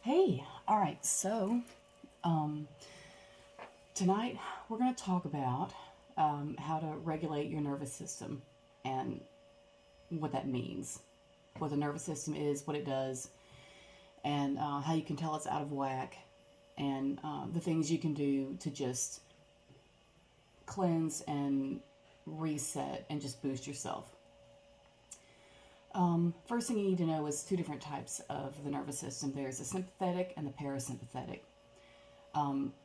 Hey, all right, so um, tonight we're going to talk about how to regulate your nervous system and what that means, what the nervous system is, what it does, and how you can tell it's out of whack, and the things you can do to just cleanse and reset and just boost yourself. First thing you need to know is two different types of the nervous system. There's the sympathetic and the parasympathetic.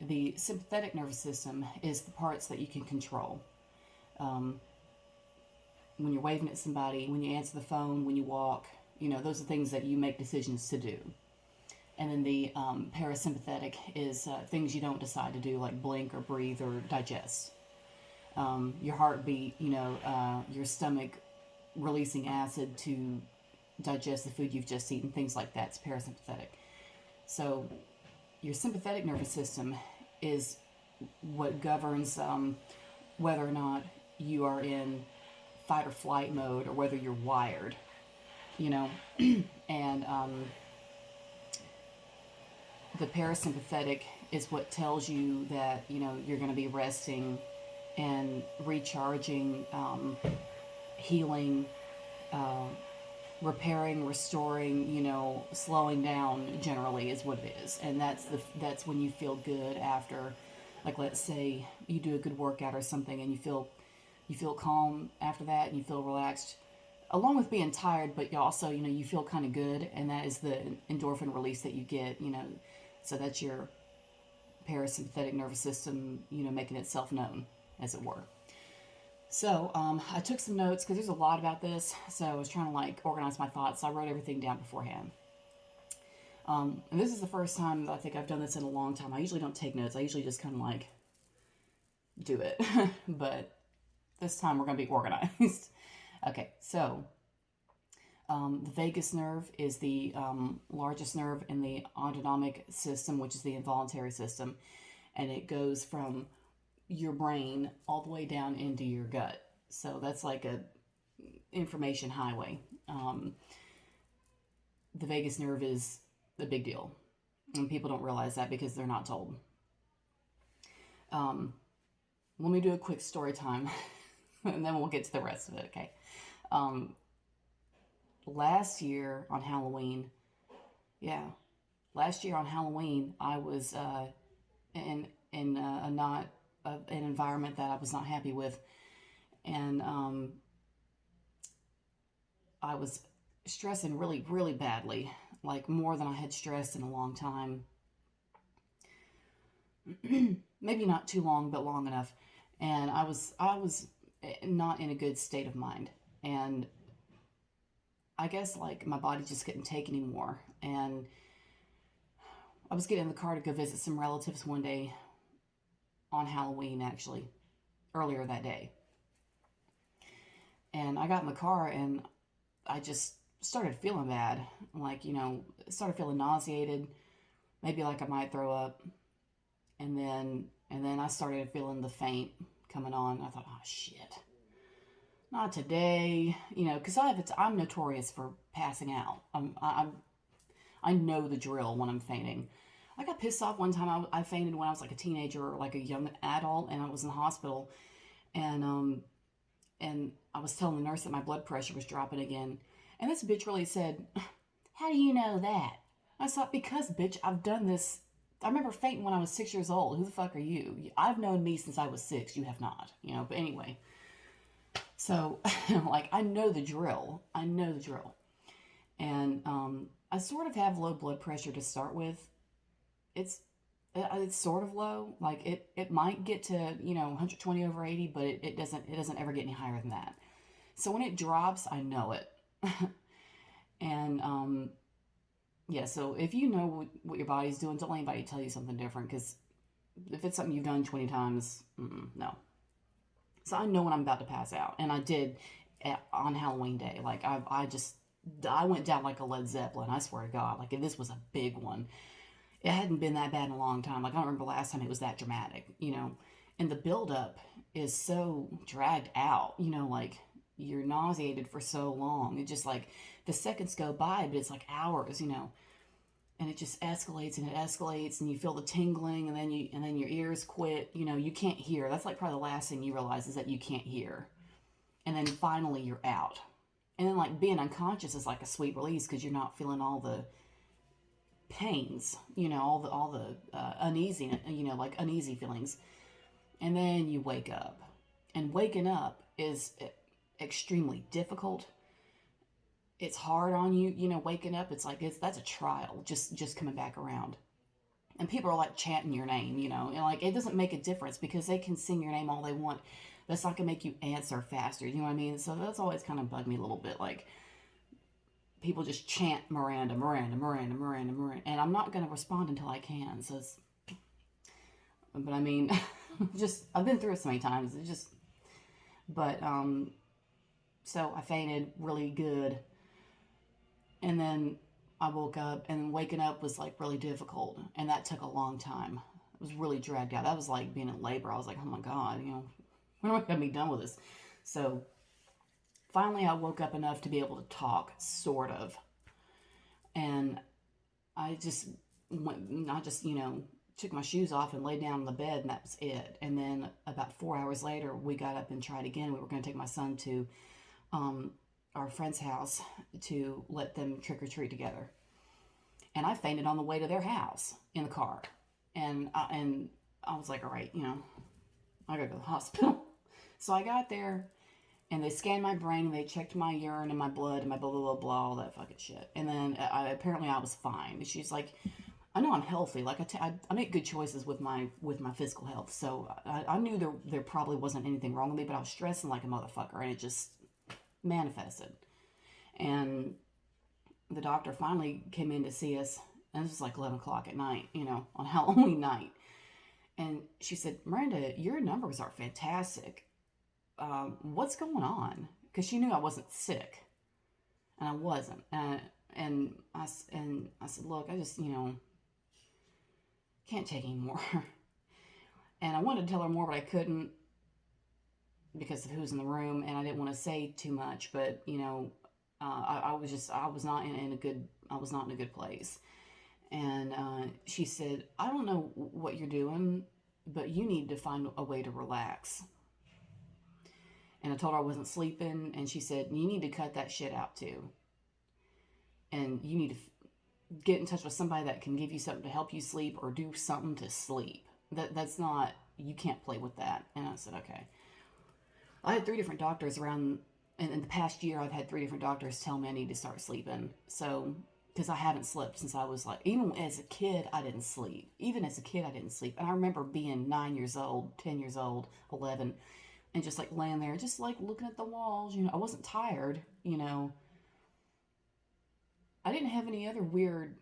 The sympathetic nervous system is the parts that you can control. Um, when you're waving at somebody, when you answer the phone, when you walk, those are things that you make decisions to do. And then the parasympathetic is things you don't decide to do, like blink or breathe or digest. Your heartbeat, your stomach releasing acid to digest the food you've just eaten, things like that. It's parasympathetic. So your sympathetic nervous system is what governs whether or not you are in fight or flight mode or whether you're wired, you know. And the parasympathetic is what tells you that, you're going to be resting and recharging, healing, uh, repairing, restoring, slowing down generally is what it is. And that's when you feel good after, like, let's say you do a good workout or something and you feel calm after that and you feel relaxed along with being tired, but you also, you feel kind of good, and that is the endorphin release that you get, so that's your parasympathetic nervous system, making itself known, as it were. So I took some notes because there's a lot about this. So I was trying to organize my thoughts. So I wrote everything down beforehand. And this is the first time that I think I've done this in a long time. I usually don't take notes. I usually just kind of do it. But this time we're going to be organized. Okay, so the vagus nerve is the largest nerve in the autonomic system, which is the involuntary system. And it goes from your brain all the way down into your gut. So that's like a information highway. The vagus nerve is a big deal, and people don't realize that because they're not told. Um, Let me do a quick story time, and then we'll get to the rest of it. Okay. Um, Last year on Halloween, yeah, last year on Halloween, I was in a not an environment that I was not happy with, and I was stressing really, really badly, like more than I had stressed in a long time. Maybe not too long, but long enough. And I was not in a good state of mind, and I guess like my body just couldn't take anymore. And I was getting in the car to go visit some relatives one day on Halloween, actually, earlier that day. And I got in the car and I just started feeling bad. Like, started feeling nauseated, maybe like I might throw up. And then I started feeling the faint coming on. I thought, oh shit, not today, because I'm notorious for passing out. I know the drill when I'm fainting. I got pissed off one time. I fainted when I was like a teenager or like a young adult, and I was in the hospital, and I was telling the nurse that my blood pressure was dropping again, and this bitch really said, "How do you know that?" I thought, because bitch, I've done this. I remember fainting when I was 6 years old. Who the fuck are you? I've known me since I was six. You have not, But anyway, so like I know the drill. I know the drill, and I sort of have low blood pressure to start with. It's it's sort of low. Like it might get to 120 over 80, but it doesn't ever get any higher than that. So when it drops, I know it. And yeah. So if you know what your body's doing, don't let anybody tell you something different. Because if it's something you've done 20 times, no. So I know when I'm about to pass out, and I did on Halloween day. Like I went down like a Led Zeppelin. I swear to God, like this was a big one. It hadn't been that bad in a long time. Like I don't remember the last time it was that dramatic. And the buildup is so dragged out. Like you're nauseated for so long. It just like the seconds go by, but it's like hours. and it just escalates and it escalates, and you feel the tingling, and then your ears quit. You can't hear. That's like probably the last thing you realize is that you can't hear. And then finally you're out. And then like being unconscious is like a sweet release because you're not feeling all the pains, all the uneasy, like uneasy feelings. And then you wake up. And waking up is extremely difficult. It's hard on you, waking up. It's like that's a trial, just coming back around. And people are like chanting your name, and like it doesn't make a difference because they can sing your name all they want. That's not gonna make you answer faster. You know what I mean? So that's always kind of bugged me a little bit. Like people just chant Miranda, Miranda, Miranda, Miranda, Miranda, and I'm not gonna respond until I can. So, but I mean, just I've been through it so many times. It's just, but so I fainted really good, and then I woke up, and waking up was like really difficult, and that took a long time. It was really dragged out. That was like being in labor. I was like, oh my God, when am I going to be done with this? So finally I woke up enough to be able to talk, sort of. And I just took my shoes off and laid down on the bed, and that was it. And then about 4 hours later, we got up and tried again. We were going to take my son to our friend's house to let them trick or treat together. And I fainted on the way to their house in the car. And I was like, all right, I gotta go to the hospital. So I got there, and they scanned my brain, and they checked my urine and my blood and my blah, blah, blah, blah, all that fucking shit. And then apparently I was fine. She's like, I know I'm healthy. Like I make good choices with my physical health. So I knew there probably wasn't anything wrong with me, but I was stressing like a motherfucker, and it just manifested. And the doctor finally came in to see us, and this was like 11 o'clock at night, on Halloween night. And she said, Miranda, your numbers are fantastic. What's going on? Because she knew I wasn't sick, and I wasn't. And I said, look, I just, can't take any more. And I wanted to tell her more, but I couldn't because of who's in the room, and I didn't want to say too much. But I was not in a good place. And she said, I don't know what you're doing, but you need to find a way to relax. And I told her I wasn't sleeping, and she said, you need to cut that shit out too. And you need to get in touch with somebody that can give you something to help you sleep or do something to sleep. That's not, you can't play with that. And I said, okay. I had 3 different doctors around, in the past year, I've had 3 different doctors tell me I need to start sleeping. So, because I haven't slept since I was like, even as a kid, I didn't sleep. Even as a kid, I didn't sleep. And I remember being 9 years old, 10 years old, 11, and just like laying there, just like looking at the walls, I wasn't tired, I didn't have any other weird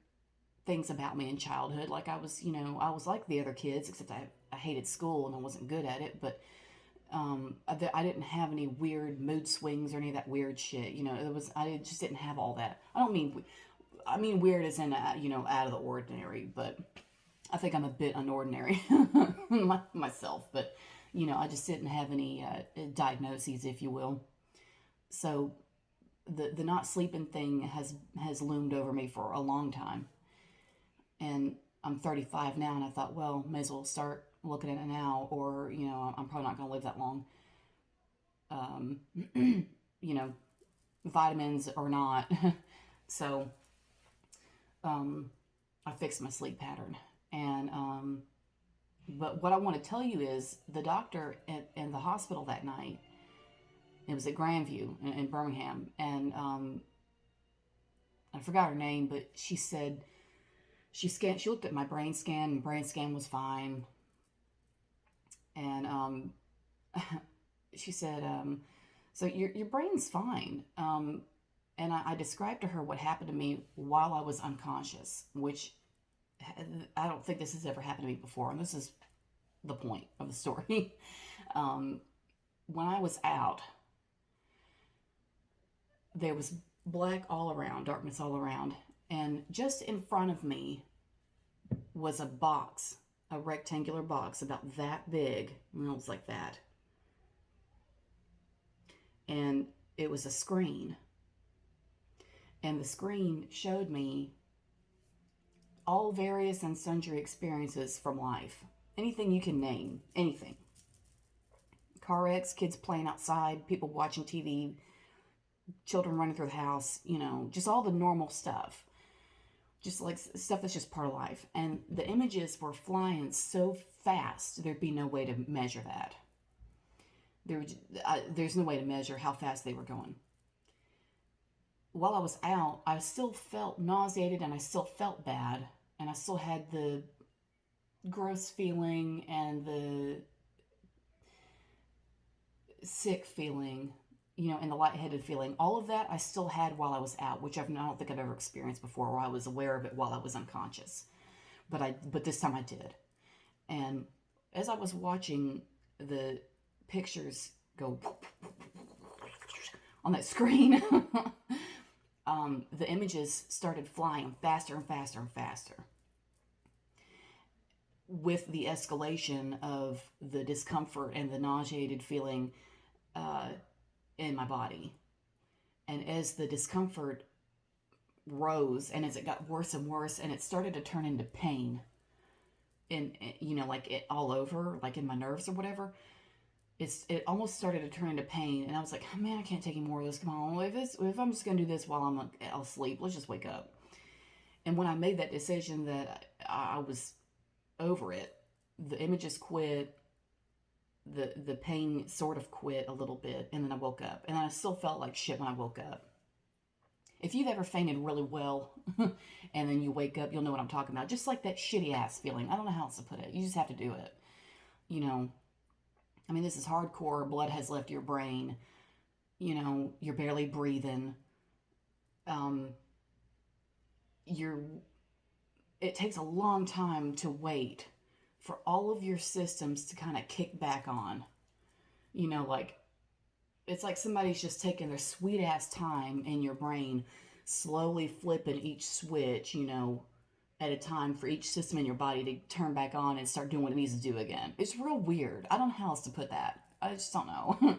things about me in childhood. Like I was like the other kids, except I hated school and I wasn't good at it, but I didn't have any weird mood swings or any of that weird shit. I just didn't have all that. I mean weird as in, out of the ordinary, but I think I'm a bit unordinary myself, but I just didn't have any diagnoses, if you will. So the not sleeping thing has loomed over me for a long time. And I'm 35 now, and I thought, well, may as well start looking at it now, or, I'm probably not going to live that long. Vitamins or not. So I fixed my sleep pattern. And but what I want to tell you is the doctor in the hospital that night, it was at Grandview in Birmingham, and I forgot her name, but she said she looked at my brain scan, and brain scan was fine. And she said, so your brain's fine. And I described to her what happened to me while I was unconscious, which I don't think this has ever happened to me before, and this is the point of the story. When I was out, there was black all around, darkness all around, and just in front of me was a box, a rectangular box about that big. It was like that. And it was a screen. And the screen showed me all various and sundry experiences from life. Anything you can name, anything. Car wrecks, kids playing outside, people watching TV, children running through the house, just all the normal stuff. Just like stuff that's just part of life. And the images were flying so fast, there'd be no way to measure that. There's no way to measure how fast they were going. While I was out, I still felt nauseated and I still felt bad. And I still had the gross feeling and the sick feeling, and the lightheaded feeling. All of that I still had while I was out, which I don't think I've ever experienced before, where I was aware of it while I was unconscious. But this time I did. And as I was watching the pictures go on that screen, the images started flying faster and faster and faster. With the escalation of the discomfort and the nauseated feeling in my body. And as the discomfort rose and as it got worse and worse, and it started to turn into pain, like it all over, like in my nerves or whatever, it almost started to turn into pain. And I was like, oh, man, I can't take any more of this. Come on, if I'm just gonna do this while I'm asleep, let's just wake up. And when I made that decision that I was over it, the images quit, the pain sort of quit a little bit, and then I woke up. And I still felt like shit when I woke up. If you've ever fainted really well and then you wake up, you'll know what I'm talking about. Just like that shitty ass feeling. I don't know how else to put it. You just have to do it. This is hardcore. Blood has left your brain. You're barely breathing. It takes a long time to wait for all of your systems to kind of kick back on. It's like somebody's just taking their sweet ass time in your brain, slowly flipping each switch, at a time for each system in your body to turn back on and start doing what it needs to do again. It's real weird. I don't know how else to put that. I just don't know.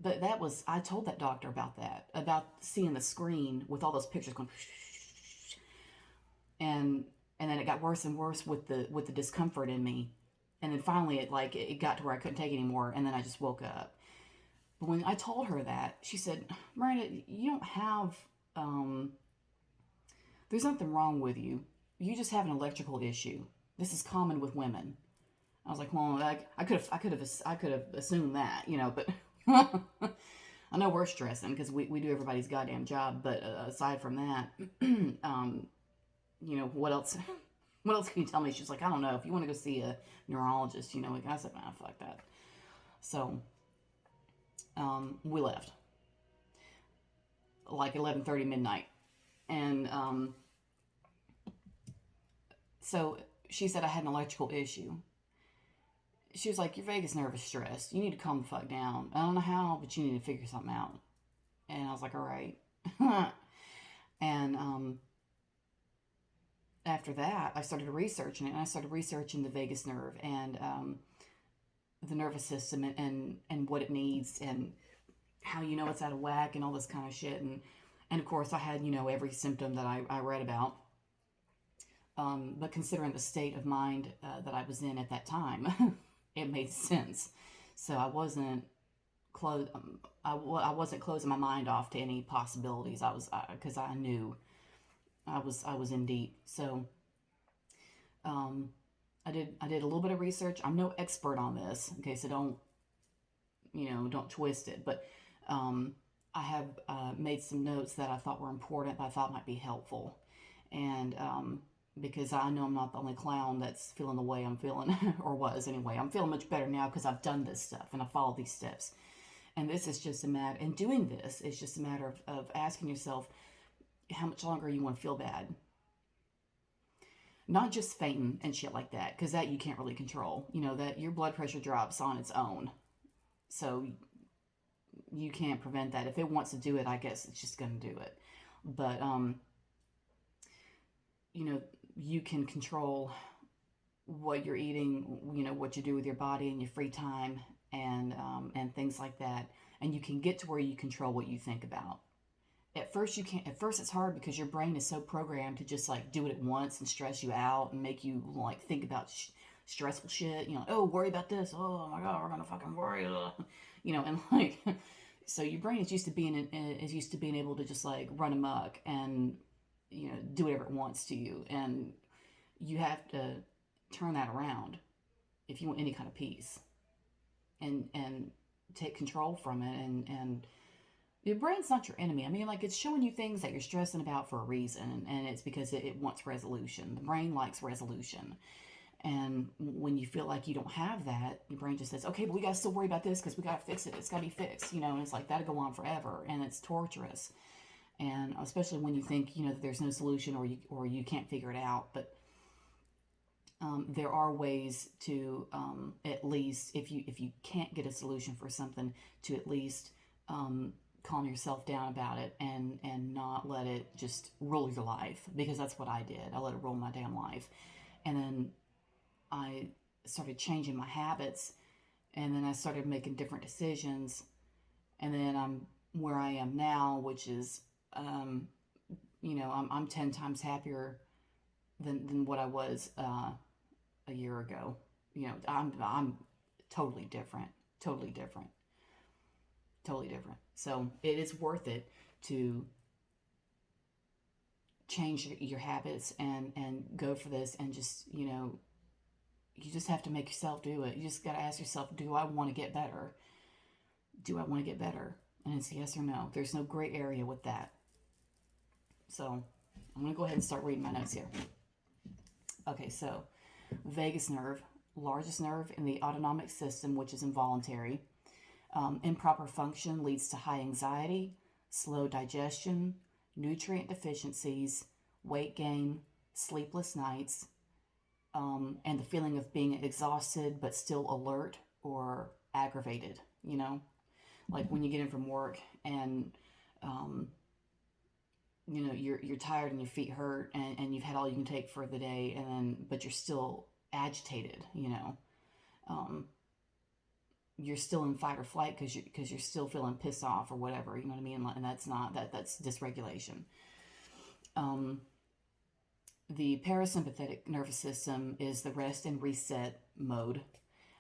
But I told that doctor about that, about seeing the screen with all those pictures going, and then it got worse and worse with the discomfort in me. And then finally it got to where I couldn't take it anymore, and then I just woke up. But when I told her that, she said, Miranda, you don't have, there's nothing wrong with you. You just have an electrical issue. This is common with women. I was like, well, I could have assumed that, but I know we're stressing because we do everybody's goddamn job. But aside from that, what else? What else can you tell me? She's like, I don't know. If you want to go see a neurologist, I said, nah, fuck that. So, we left. Like 11:30 midnight. And, so she said I had an electrical issue. She was like, your vagus nerve is stressed. You need to calm the fuck down. I don't know how, but you need to figure something out. And I was like, all right. And, after that, I started researching it, and I started researching the vagus nerve and the nervous system and what it needs and how it's out of whack and all this kind of shit. And of course, I had, every symptom that I read about. But considering the state of mind that I was in at that time, it made sense. So I wasn't I wasn't closing my mind off to any possibilities. Because I knew I was in deep. So I did a little bit of research. I'm no expert on this, okay, so don't twist it. But I have made some notes that I thought were important, that I thought might be helpful. And because I know I'm not the only clown that's feeling the way I'm feeling, or was anyway. I'm feeling much better now because I've done this stuff and I followed these steps. And this is just a matter, and doing this is just a matter of asking yourself how much longer you want to feel bad. Not just fainting and shit like that, because that you can't really control. That your blood pressure drops on its own. So you can't prevent that. If it wants to do it, I guess it's just going to do it. But, you can control what you're eating, what you do with your body in your free time and things like that. And you can get to where you control what you think about. at first you can't, at first it's hard because your brain is so programmed to just like do it at once and stress you out and make you like think about stressful shit, oh, worry about this, oh my god, we're gonna fucking worry, and like so your brain is used to being able to just like run amok and do whatever it wants to you, and you have to turn that around if you want any kind of peace, and take control from it, and your brain's not your enemy. I mean, like, it's showing you things that you're stressing about for a reason, and it's because it wants resolution. The brain likes resolution. And when you feel like you don't have that, your brain just says, okay, but we got to still worry about this because we got to fix it. It's got to be fixed, and it's like that'll go on forever, and it's torturous. And especially when you think, that there's no solution, or you can't figure it out. But there are ways to, at least, if you can't get a solution for something, to at least calm yourself down about it, and not let it just rule your life, because that's what I did. I let it rule my damn life. And then I started changing my habits, and then I started making different decisions, and then I'm where I am now, which is I'm 10 times happier than what I was a year ago. I'm totally different, totally different, totally different. So it is worth it to change your habits and go for this, and just you just have to make yourself do it. You just got to ask yourself, do I want to get better? Do I want to get better? And it's yes or no. There's no gray area with that. So I'm going to go ahead and start reading my notes here. Okay, so vagus nerve, largest nerve in the autonomic system, which is involuntary. Improper function leads to high anxiety, slow digestion, nutrient deficiencies, weight gain, sleepless nights, and the feeling of being exhausted but still alert or aggravated, like when you get in from work and you're tired and your feet hurt, and you've had all you can take for the day, but you're still agitated, you're still in fight or flight because you're still feeling pissed off or whatever, you know what I mean? And that's dysregulation. The parasympathetic nervous system is the rest and reset mode.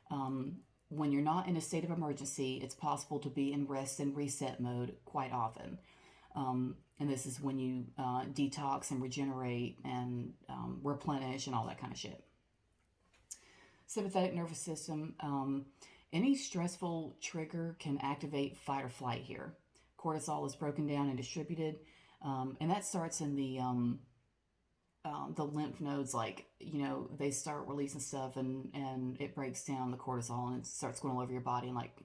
When you're not in a state of emergency, it's possible to be in rest and reset mode quite often. And this is when you detox and regenerate and replenish and all that kind of shit. Sympathetic nervous system. Any stressful trigger can activate fight or flight here. Cortisol is broken down and distributed, and that starts in the lymph nodes. Like, they start releasing stuff, and it breaks down the cortisol, and it starts going all over your body, and like,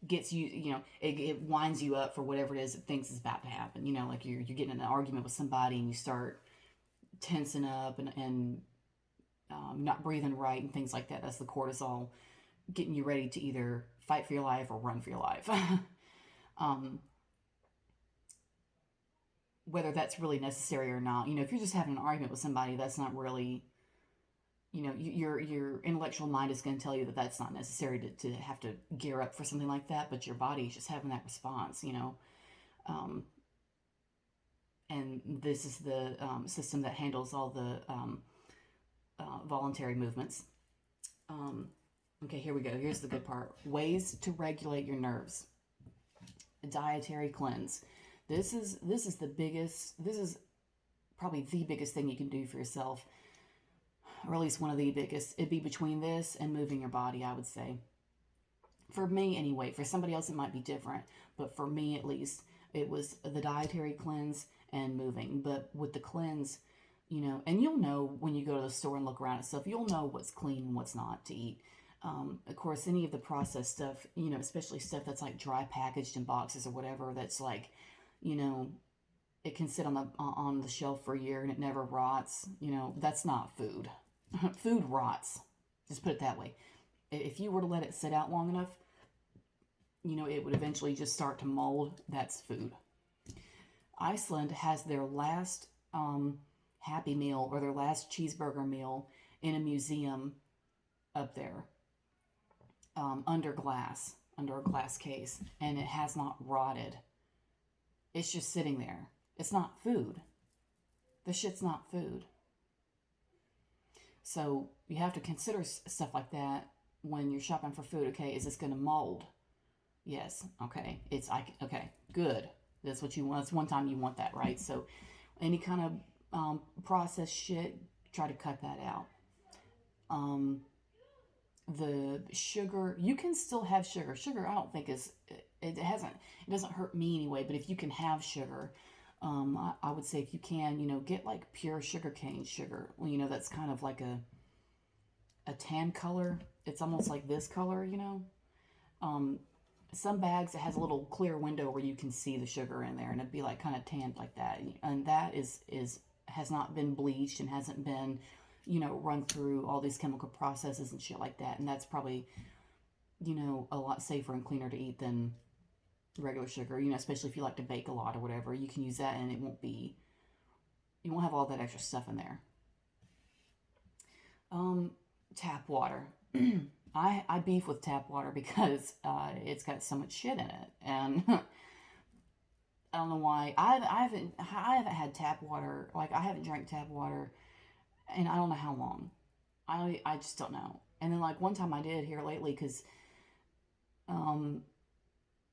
gets you, it winds you up for whatever it is it thinks is about to happen. Like you're getting in an argument with somebody, and you start tensing up and not breathing right and things like that. That's the cortisol getting you ready to either fight for your life or run for your life. Whether that's really necessary or not. If you're just having an argument with somebody, that's not really, your intellectual mind is going to tell you that that's not necessary to have to gear up for something like that, but your body is just having that response, and this is the system that handles all the voluntary movements. Okay, here we go. Here's the good part. Ways to regulate your nerves. A dietary cleanse. This is the biggest. This is probably the biggest thing you can do for yourself, or at least one of the biggest. It'd be between this and moving your body, I would say. For me, anyway. For somebody else, it might be different, but for me, at least, it was the dietary cleanse and moving. But with the cleanse, and you'll know when you go to the store and look around at stuff, you'll know what's clean and what's not to eat. Of course, any of the processed stuff, especially stuff that's like dry packaged in boxes or whatever, that's like, it can sit on the shelf for a year and it never rots. That's not food. Food rots. Just put it that way. If you were to let it sit out long enough, it would eventually just start to mold. That's food. Iceland has their last Happy Meal or their last cheeseburger meal in a museum up there, under a glass case, and it has not rotted It's just sitting there. It's not food. The shit's not food. So you have to consider stuff like that when you're shopping for food. Okay, is this going to mold? Yes. Okay. Okay. Good. That's what you want. That's one time you want that, right? So any kind of processed shit, try to cut that out. The sugar, you can still have sugar. Sugar, I don't think it doesn't hurt me anyway. But if you can have sugar, I would say if you can, get like pure sugarcane sugar. That's kind of like a tan color. It's almost like this color. Some bags, it has a little clear window where you can see the sugar in there, and it'd be like kind of tanned like that. And that has not been bleached and hasn't been, run through all these chemical processes and shit like that. And that's probably, a lot safer and cleaner to eat than regular sugar, especially if you like to bake a lot or whatever. You can use that and you won't have all that extra stuff in there. Tap water. I beef with tap water because it's got so much shit in it, and I don't know why. I haven't had tap water. Like, I haven't drank tap water, and I don't know how long. I just don't know. And then, like, one time I did here lately because um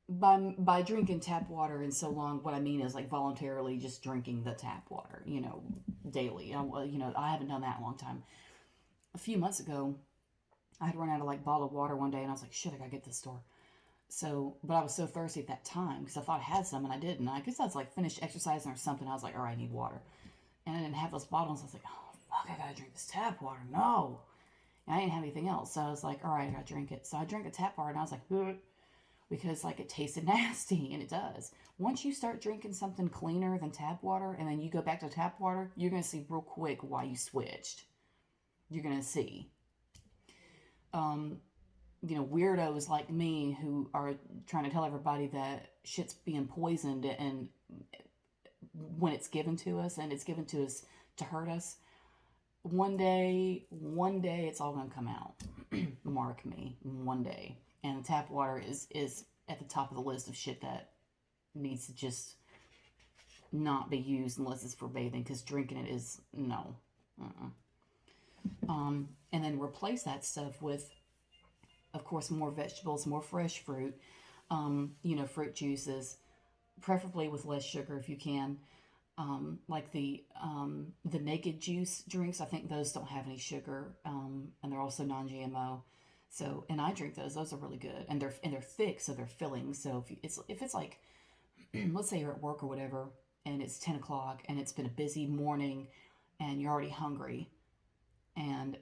by drinking tap water in so long, what I mean is like voluntarily just drinking the tap water, daily. I haven't done that in a long time. A few months ago, I had run out of like bottled water one day, and I was like, shit, I gotta get to the store. So, but I was so thirsty at that time because I thought I had some and I didn't. I guess I was like finished exercising or something. I was like, all right, I need water. And I didn't have those bottles. I was like, oh, fuck, I gotta drink this tap water. No. And I didn't have anything else. So I was like, all right, I gotta drink it. So I drank the tap water and I was like, ugh, because like it tasted nasty, and it does. Once you start drinking something cleaner than tap water and then you go back to tap water, you're gonna see real quick why you switched. You're gonna see. Weirdos like me who are trying to tell everybody that shit's being poisoned, and when it's given to us, and it's given to us to hurt us, one day it's all gonna come out. Mark me, one day. And tap water is at the top of the list of shit that needs to just not be used unless it's for bathing, because drinking it is no. And then replace that stuff with, of course, more vegetables, more fresh fruit, fruit juices, preferably with less sugar if you can. Like the naked juice drinks, I think those don't have any sugar, and they're also non-GMO. So, and I drink those. Those are really good, and they're thick, so they're filling. So if it's like, let's say you're at work or whatever, and it's 10 o'clock, and it's been a busy morning, and you're already hungry, and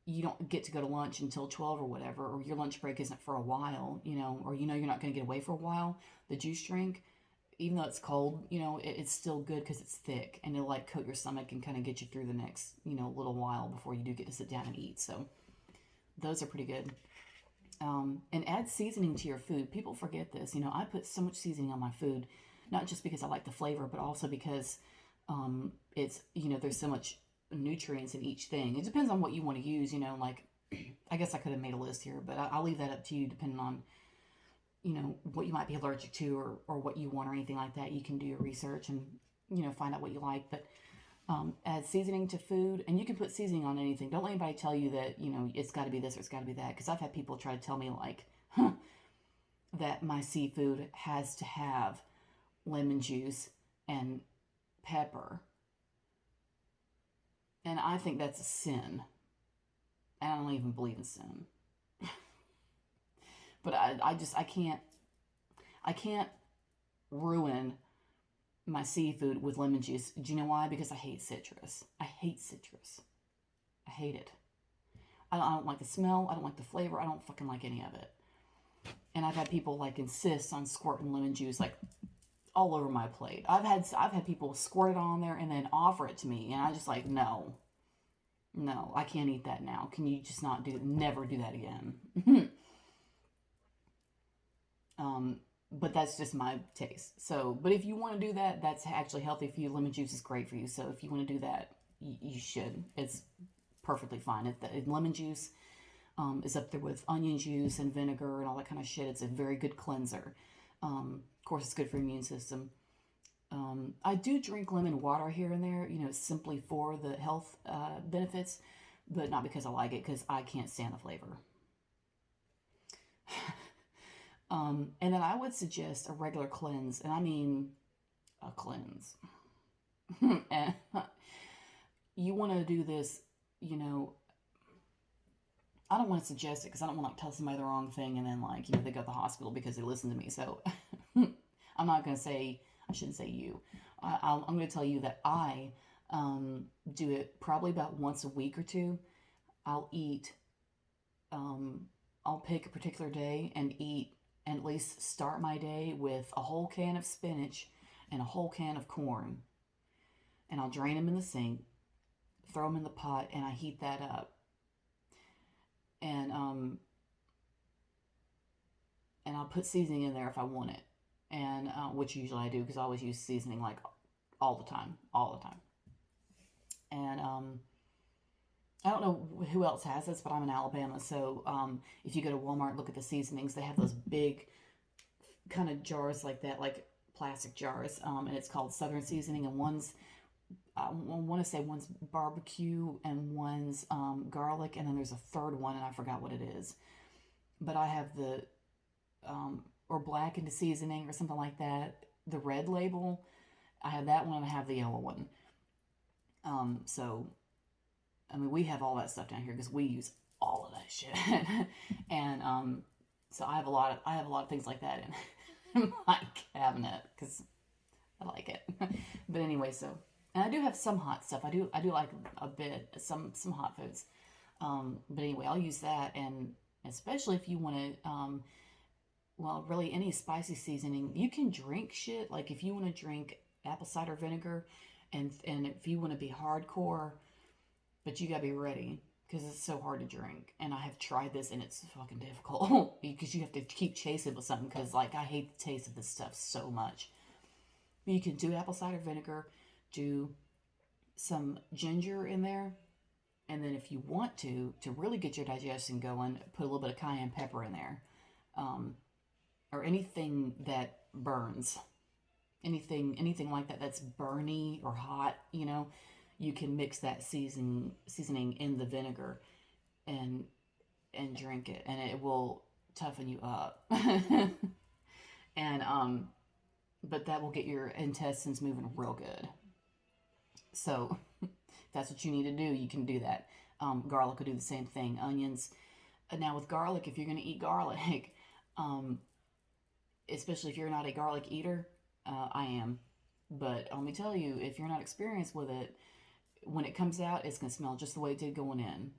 you don't get to go to lunch until 12 or whatever, or your lunch break isn't for a while, or you're not going to get away for a while, the juice drink, even though it's cold, it's still good because it's thick, and it'll like coat your stomach and kind of get you through the next, little while before you do get to sit down and eat. So those are pretty good. And add seasoning to your food. People forget this. I put so much seasoning on my food, not just because I like the flavor, but also because it's, there's so much nutrients in each thing. It depends on what you want to use, like, I guess I could have made a list here, but I'll leave that up to you depending on, what you might be allergic to, or what you want or anything like that. You can do your research and, find out what you like. But add seasoning to food, and you can put seasoning on anything. Don't let anybody tell you that, it's got to be this or it's got to be that, because I've had people try to tell me, like, that my seafood has to have lemon juice and pepper. And I think that's a sin. And I don't even believe in sin. But I can't ruin my seafood with lemon juice. Do you know why? Because I hate citrus. I hate citrus. I hate it. I don't like the smell. I don't like the flavor. I don't fucking like any of it. And I've had people like insist on squirting lemon juice like all over my plate. I've had people squirt it on there and then offer it to me, and I just like, no, I can't eat that now. Can you just never do that again? But that's just my taste. So, but if you want to do that, that's actually healthy for you. Lemon juice is great for you. So if you want to do that, you should. It's perfectly fine. Lemon juice is up there with onion juice and vinegar and all that kind of shit. It's a very good cleanser. Of course, it's good for your immune system. I do drink lemon water here and there, simply for the health benefits, but not because I like it, because I can't stand the flavor. And then I would suggest a regular cleanse, and I mean a cleanse. And you want to do this, I don't want to suggest it because I don't want to tell somebody the wrong thing and then they go to the hospital because they listen to me. So I'm not going to say, I shouldn't say you. I'm going to tell you that I do it probably about once a week or two. I'll eat, I'll pick a particular day and eat, and at least start my day with a whole can of spinach and a whole can of corn. And I'll drain them in the sink, throw them in the pot, and I heat that up. And I'll put seasoning in there if I want it, and which usually I do because I always use seasoning all the time. And I don't know who else has this, but I'm in Alabama, so if you go to Walmart, look at the seasonings. They have those big kind of jars like that, like plastic jars, and it's called Southern Seasoning, and I want to say one's barbecue and one's garlic, and then there's a third one, and I forgot what it is. But I have the or blackened seasoning or something like that, the red label. I have that one, and I have the yellow one. So I mean, we have all that stuff down here because we use all of that shit. And so I have a lot of things like that in my cabinet because I like it. But anyway, so, and I do have some hot stuff. I do like a bit some hot foods. But anyway, I'll use that, and especially if you want to, well, really any spicy seasoning, you can drink shit. Like if you want to drink apple cider vinegar, and if you want to be hardcore, but you gotta be ready because it's so hard to drink. And I have tried this, and it's fucking difficult because you have to keep chasing with something. Because I hate the taste of this stuff so much. But you can do apple cider vinegar, do some ginger in there, and then if you want to really get your digestion going, put a little bit of cayenne pepper in there, or anything that burns, anything like that that's burny or hot. You can mix that seasoning in the vinegar and drink it, and it will toughen you up. And but that will get your intestines moving real good. So if that's what you need to do, you can do that. Garlic will do the same thing. Onions. Now with garlic, if you're going to eat garlic, especially if you're not a garlic eater, I am. But let me tell you, if you're not experienced with it, when it comes out, it's going to smell just the way it did going in.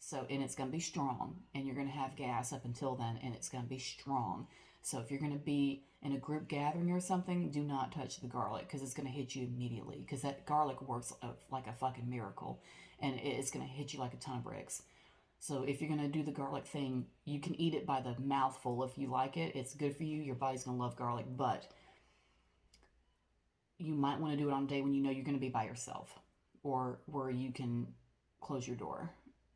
So, and it's going to be strong, and you're going to have gas up until then, and it's going to be strong. So if you're going to be in a group gathering or something, do not touch the garlic because it's going to hit you immediately, because that garlic works like a fucking miracle, and it's going to hit you like a ton of bricks. So if you're going to do the garlic thing, you can eat it by the mouthful if you like it. It's good for you. Your body's going to love garlic, but you might want to do it on a day when you know you're going to be by yourself, or where you can close your door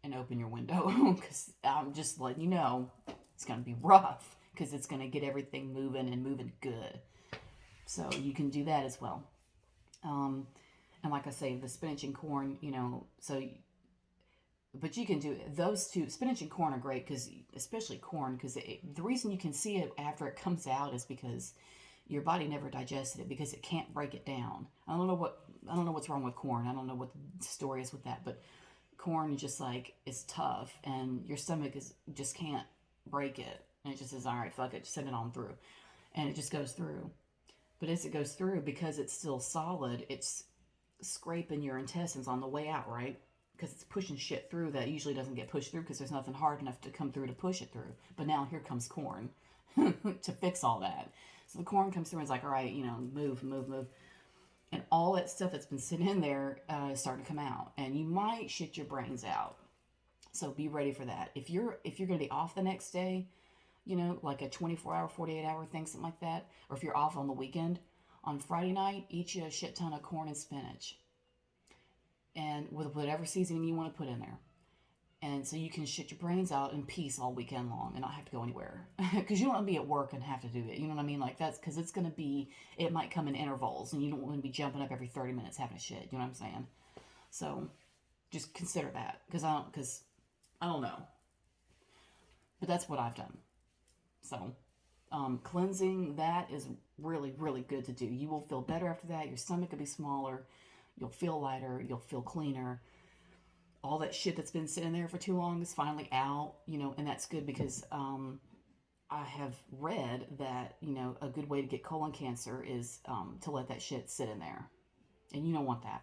and open your window, because I'm just letting you know it's going to be rough, because it's going to get everything moving and moving good. So you can do that as well. And like I say, the spinach and corn, but you can do those two. Spinach and corn are great, because especially corn, because the reason you can see it after it comes out is because your body never digested it, because it can't break it down. I don't know what's wrong with corn. I don't know what the story is with that, but corn is tough, and your stomach just can't break it, and it just says, all right, fuck it, just send it on through, and it just goes through. But as it goes through, because it's still solid, it's scraping your intestines on the way out, right? Because it's pushing shit through that usually doesn't get pushed through, because there's nothing hard enough to come through to push it through. But now here comes corn to fix all that. So the corn comes through and it's like, all right, move. And all that stuff that's been sitting in there is starting to come out. And you might shit your brains out. So be ready for that. If you're going to be off the next day, like a 24-hour, 48-hour thing, something like that, or if you're off on the weekend, on Friday night, eat you a shit ton of corn and spinach. And with whatever seasoning you want to put in there. And so you can shit your brains out in peace all weekend long and not have to go anywhere. Because you don't want to be at work and have to do it. You know what I mean? Like, that's because it's going to be, it might come in intervals and you don't want to be jumping up every 30 minutes having a shit. You know what I'm saying? So just consider that. Because I don't know. But that's what I've done. So cleansing, that is really, really good to do. You will feel better after that. Your stomach will be smaller. You'll feel lighter. You'll feel cleaner. All that shit that's been sitting there for too long is finally out, and that's good because I have read that, a good way to get colon cancer is to let that shit sit in there. And you don't want that.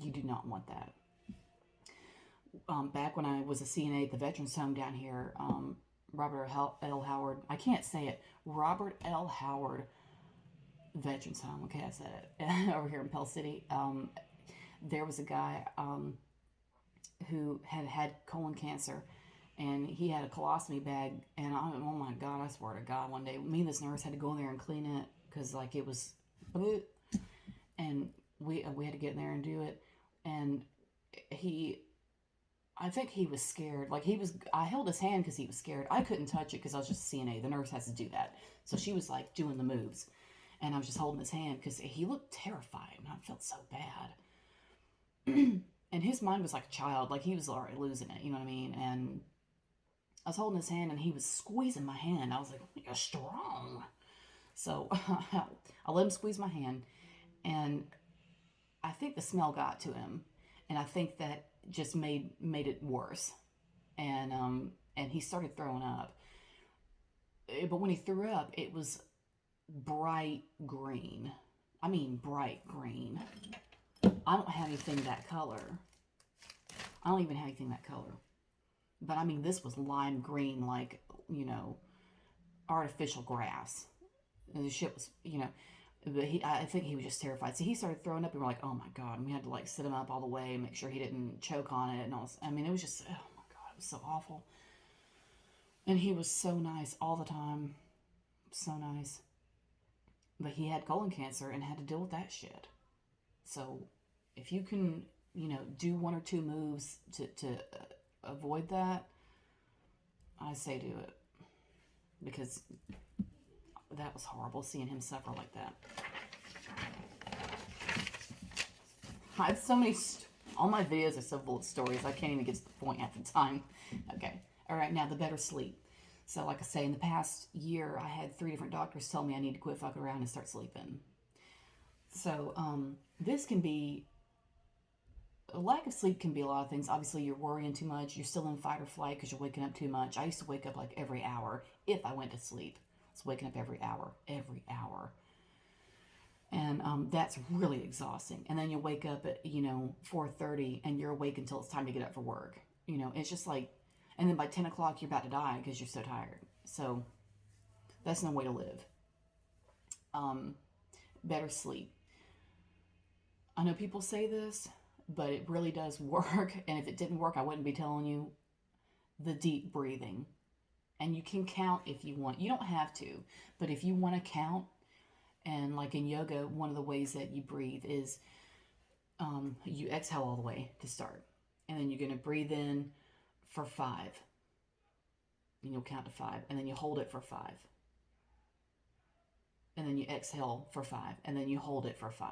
You do not want that. Back when I was a CNA at the Veterans Home down here, Robert L. Howard, I can't say it, Robert L. Howard Veterans Home, okay, I said it, over here in Pell City. There was a guy who had colon cancer, and he had a colostomy bag, and oh my God, I swear to God, one day, me and this nurse had to go in there and clean it, because, like, it was, and we had to get in there and do it, and I think he was scared, I held his hand because he was scared. I couldn't touch it because I was just a CNA, the nurse has to do that, so she was, like, doing the moves, and I was just holding his hand, because he looked terrified, and I felt so bad. And his mind was like a child, like he was already losing it, you know what I mean? And I was holding his hand and he was squeezing my hand. I was like, you're strong. So I let him squeeze my hand, and I think the smell got to him, and I think that just made it worse. And he started throwing up. But when he threw up, it was bright green. I mean, bright green. I don't have anything that color. I don't even have anything that color. But I mean, this was lime green, like, artificial grass. And the shit was, but I think he was just terrified. So he started throwing up, and we're like, oh my God. And we had to, like, sit him up all the way and make sure he didn't choke on it. And it was just, oh my God, it was so awful. And he was so nice all the time. So nice. But he had colon cancer and had to deal with that shit. So if you can, do one or two moves to avoid that, I say do it. Because that was horrible, seeing him suffer like that. I have so many, all my videos are so full of stories, I can't even get to the point at the time. Okay, all right, now the better sleep. So like I say, in the past year, I had 3 different doctors tell me I need to quit fucking around and start sleeping. So this can be, a lack of sleep can be a lot of things. Obviously, you're worrying too much. You're still in fight or flight because you're waking up too much. I used to wake up like every hour if I went to sleep. I was waking up every hour. And that's really exhausting. And then you wake up at, 4:30 and you're awake until it's time to get up for work. It's just like, and then by 10 o'clock, you're about to die because you're so tired. So that's no way to live. Better sleep. I know people say this, but it really does work. And if it didn't work, I wouldn't be telling you. The deep breathing. And you can count if you want. You don't have to, but if you want to count, and like in yoga, one of the ways that you breathe is you exhale all the way to start. And then you're going to breathe in for 5. And you'll count to 5. And then you hold it for 5. And then you exhale for 5. And then you hold it for 5.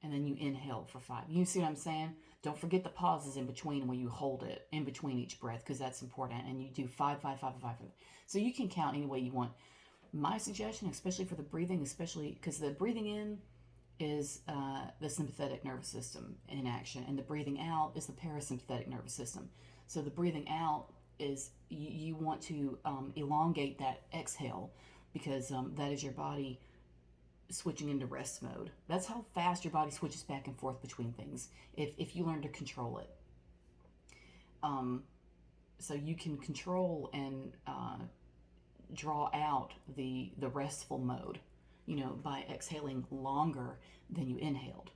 And then you inhale for 5. You see what I'm saying? Don't forget the pauses in between when you hold it, in between each breath, because that's important. And you do 5, 5, 5, 5. So you can count any way you want. My suggestion, especially for the breathing, especially because the breathing in is the sympathetic nervous system in action, and the breathing out is the parasympathetic nervous system. So the breathing out is you want to elongate that exhale, because that is your body switching into rest mode. That's how fast your body switches back and forth between things if you learn to control it. So you can control and draw out the restful mode, by exhaling longer than you inhaled.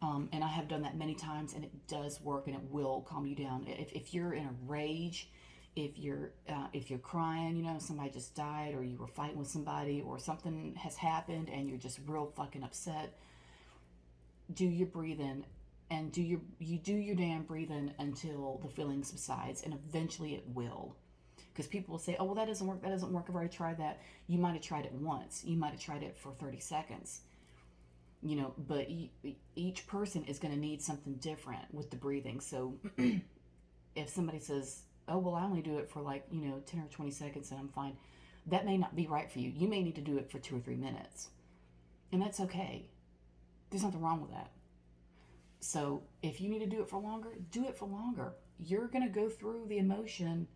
And I have done that many times, and it does work, and it will calm you down. If you're in a rage, if you're crying, somebody just died, or you were fighting with somebody, or something has happened and you're just real fucking upset, do your breathing and you do your damn breathing until the feeling subsides, and eventually it will. Because people will say, oh, well, that doesn't work, that doesn't work, I've already tried that. You might have tried it once, you might have tried it for 30 seconds, but each person is going to need something different with the breathing. So if somebody says, oh, well, I only do it for like 10 or 20 seconds and I'm fine, that may not be right for you. You may need to do it for 2 or 3 minutes, and that's okay. There's nothing wrong with that. So if you need to do it for longer, do it for longer. You're going to go through the emotion.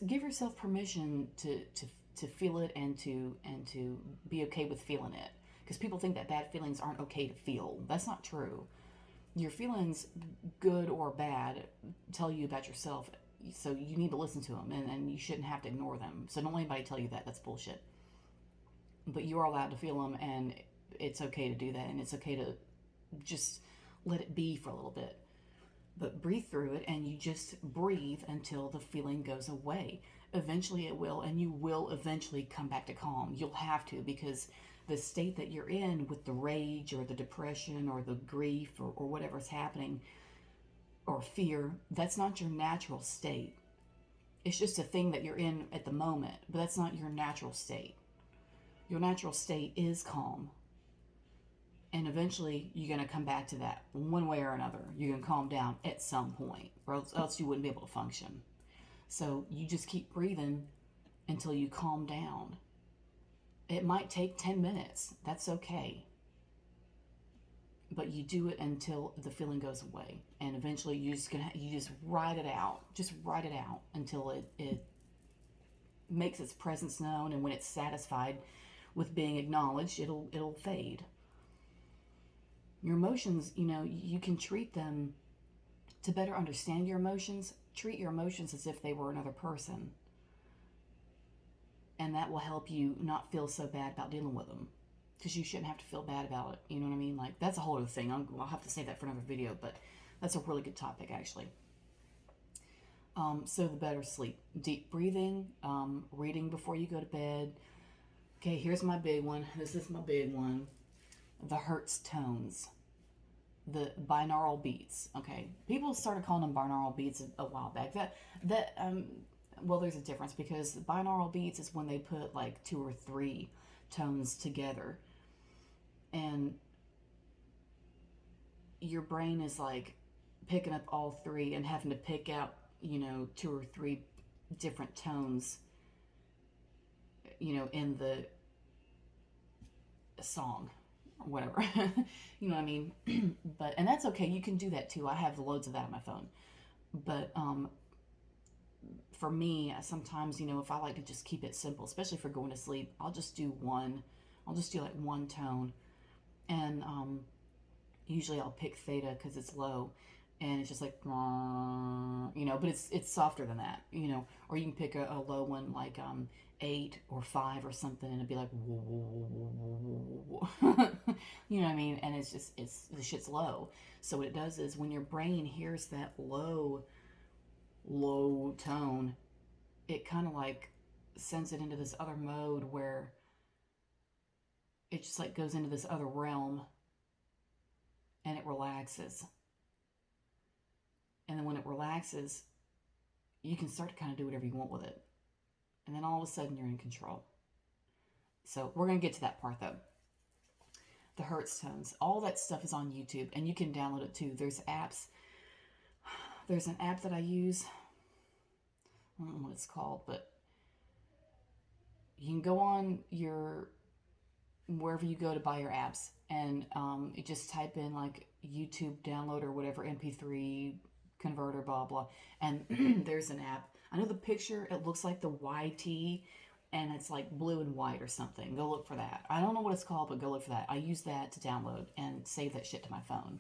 Give yourself permission to feel it, and to be okay with feeling it. Because people think that bad feelings aren't okay to feel. That's not true. Your feelings, good or bad, tell you about yourself. So you need to listen to them, and you shouldn't have to ignore them. So don't let anybody tell you that. That's bullshit. But you are allowed to feel them, and it's okay to do that, and it's okay to just let it be for a little bit. But breathe through it, and you just breathe until the feeling goes away. Eventually it will, and you will eventually come back to calm. You'll have to, because the state that you're in with the rage or the depression or the grief or whatever's happening, or fear, that's not your natural state. It's just a thing that you're in at the moment, but that's not your natural state. Your natural state is calm. And eventually you're going to come back to that one way or another. You're going to calm down at some point, or else you wouldn't be able to function. So you just keep breathing until you calm down. It might take 10 minutes. That's okay. But you do it until the feeling goes away. And eventually you just ride it out. Just ride it out until it makes its presence known, and when it's satisfied with being acknowledged, it'll fade. Your emotions, you can treat them to better understand your emotions. Treat your emotions as if they were another person. And that will help you not feel so bad about dealing with them. Because you shouldn't have to feel bad about it. You know what I mean? Like, that's a whole other thing. I'll have to save that for another video, but that's a really good topic, actually. So the better sleep. Deep breathing, reading before you go to bed. Okay, here's my big one. This is my big one. The Hertz tones. The binaural beats. Okay, people started calling them binaural beats a while back. Well, there's a difference, because binaural beats is when they put like 2 or 3 tones together, and your brain is like picking up all 3 and having to pick out 2 or 3 different tones in the song or whatever. You know what I mean? And that's okay. You can do that too. I have loads of that on my phone. But for me, sometimes, if I like to just keep it simple, especially for going to sleep, I'll just do like one tone. And usually I'll pick theta because it's low, and it's just like, but it's softer than that, or you can pick a low one like 8 or 5 or something, and it'd be like, whoa, whoa, whoa, whoa, whoa. You know what I mean? And the shit's low. So what it does is, when your brain hears that low tone, it kind of like sends it into this other mode where it just like goes into this other realm, and it relaxes. And then when it relaxes, you can start to kind of do whatever you want with it. And then all of a sudden you're in control. So we're going to get to that part though. The Hertz tones. All that stuff is on YouTube, and you can download it too. There's apps. There's an app that I use. I don't know what it's called, but you can go on wherever you go to buy your apps, and you just type in like YouTube download or whatever, MP3 converter, blah blah, and there's an app. I know the picture, it looks like the YT, and it's like blue and white or something. Go look for that. I don't know what it's called, but go look for that. I use that to download and save that shit to my phone.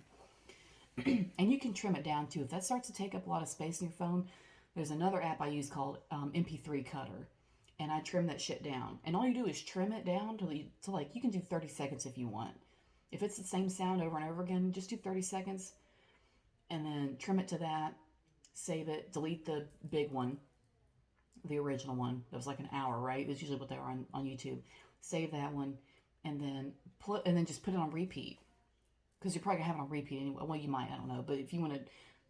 And you can trim it down too. If that starts to take up a lot of space in your phone, there's another app I use called MP3 Cutter, and I trim that shit down. And all you do is trim it down to like, you can do 30 seconds if you want. If it's the same sound over and over again, just do 30 seconds, and then trim it to that, save it, delete the big one, the original one. That was like an hour, right? That's usually what they are on YouTube. Save that one, and then just put it on repeat. because you're probably gonna have it on repeat anyway. Well, you might, I don't know, but if you want to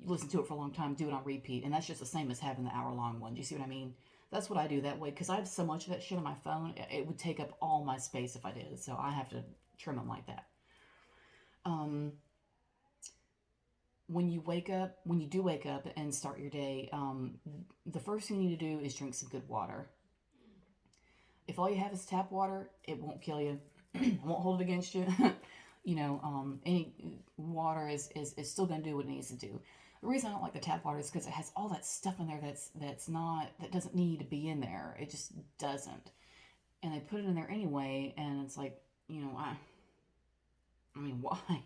listen to it for a long time, do it on repeat, and that's just the same as having the hour-long one. Do you see what I mean? That's what I do that way, because I have so much of that shit on my phone. It would take up all my space if I did, so I have to trim them like that. When you do wake up and start your day, the first thing you need to do is drink some good water. If all you have is tap water, it won't kill you. It won't hold it against you. Any water is still going to do what it needs to do. The reason I don't like the tap water is because it has all that stuff in there that doesn't need to be in there. It just doesn't. And they put it in there anyway, and it's like, I mean, why?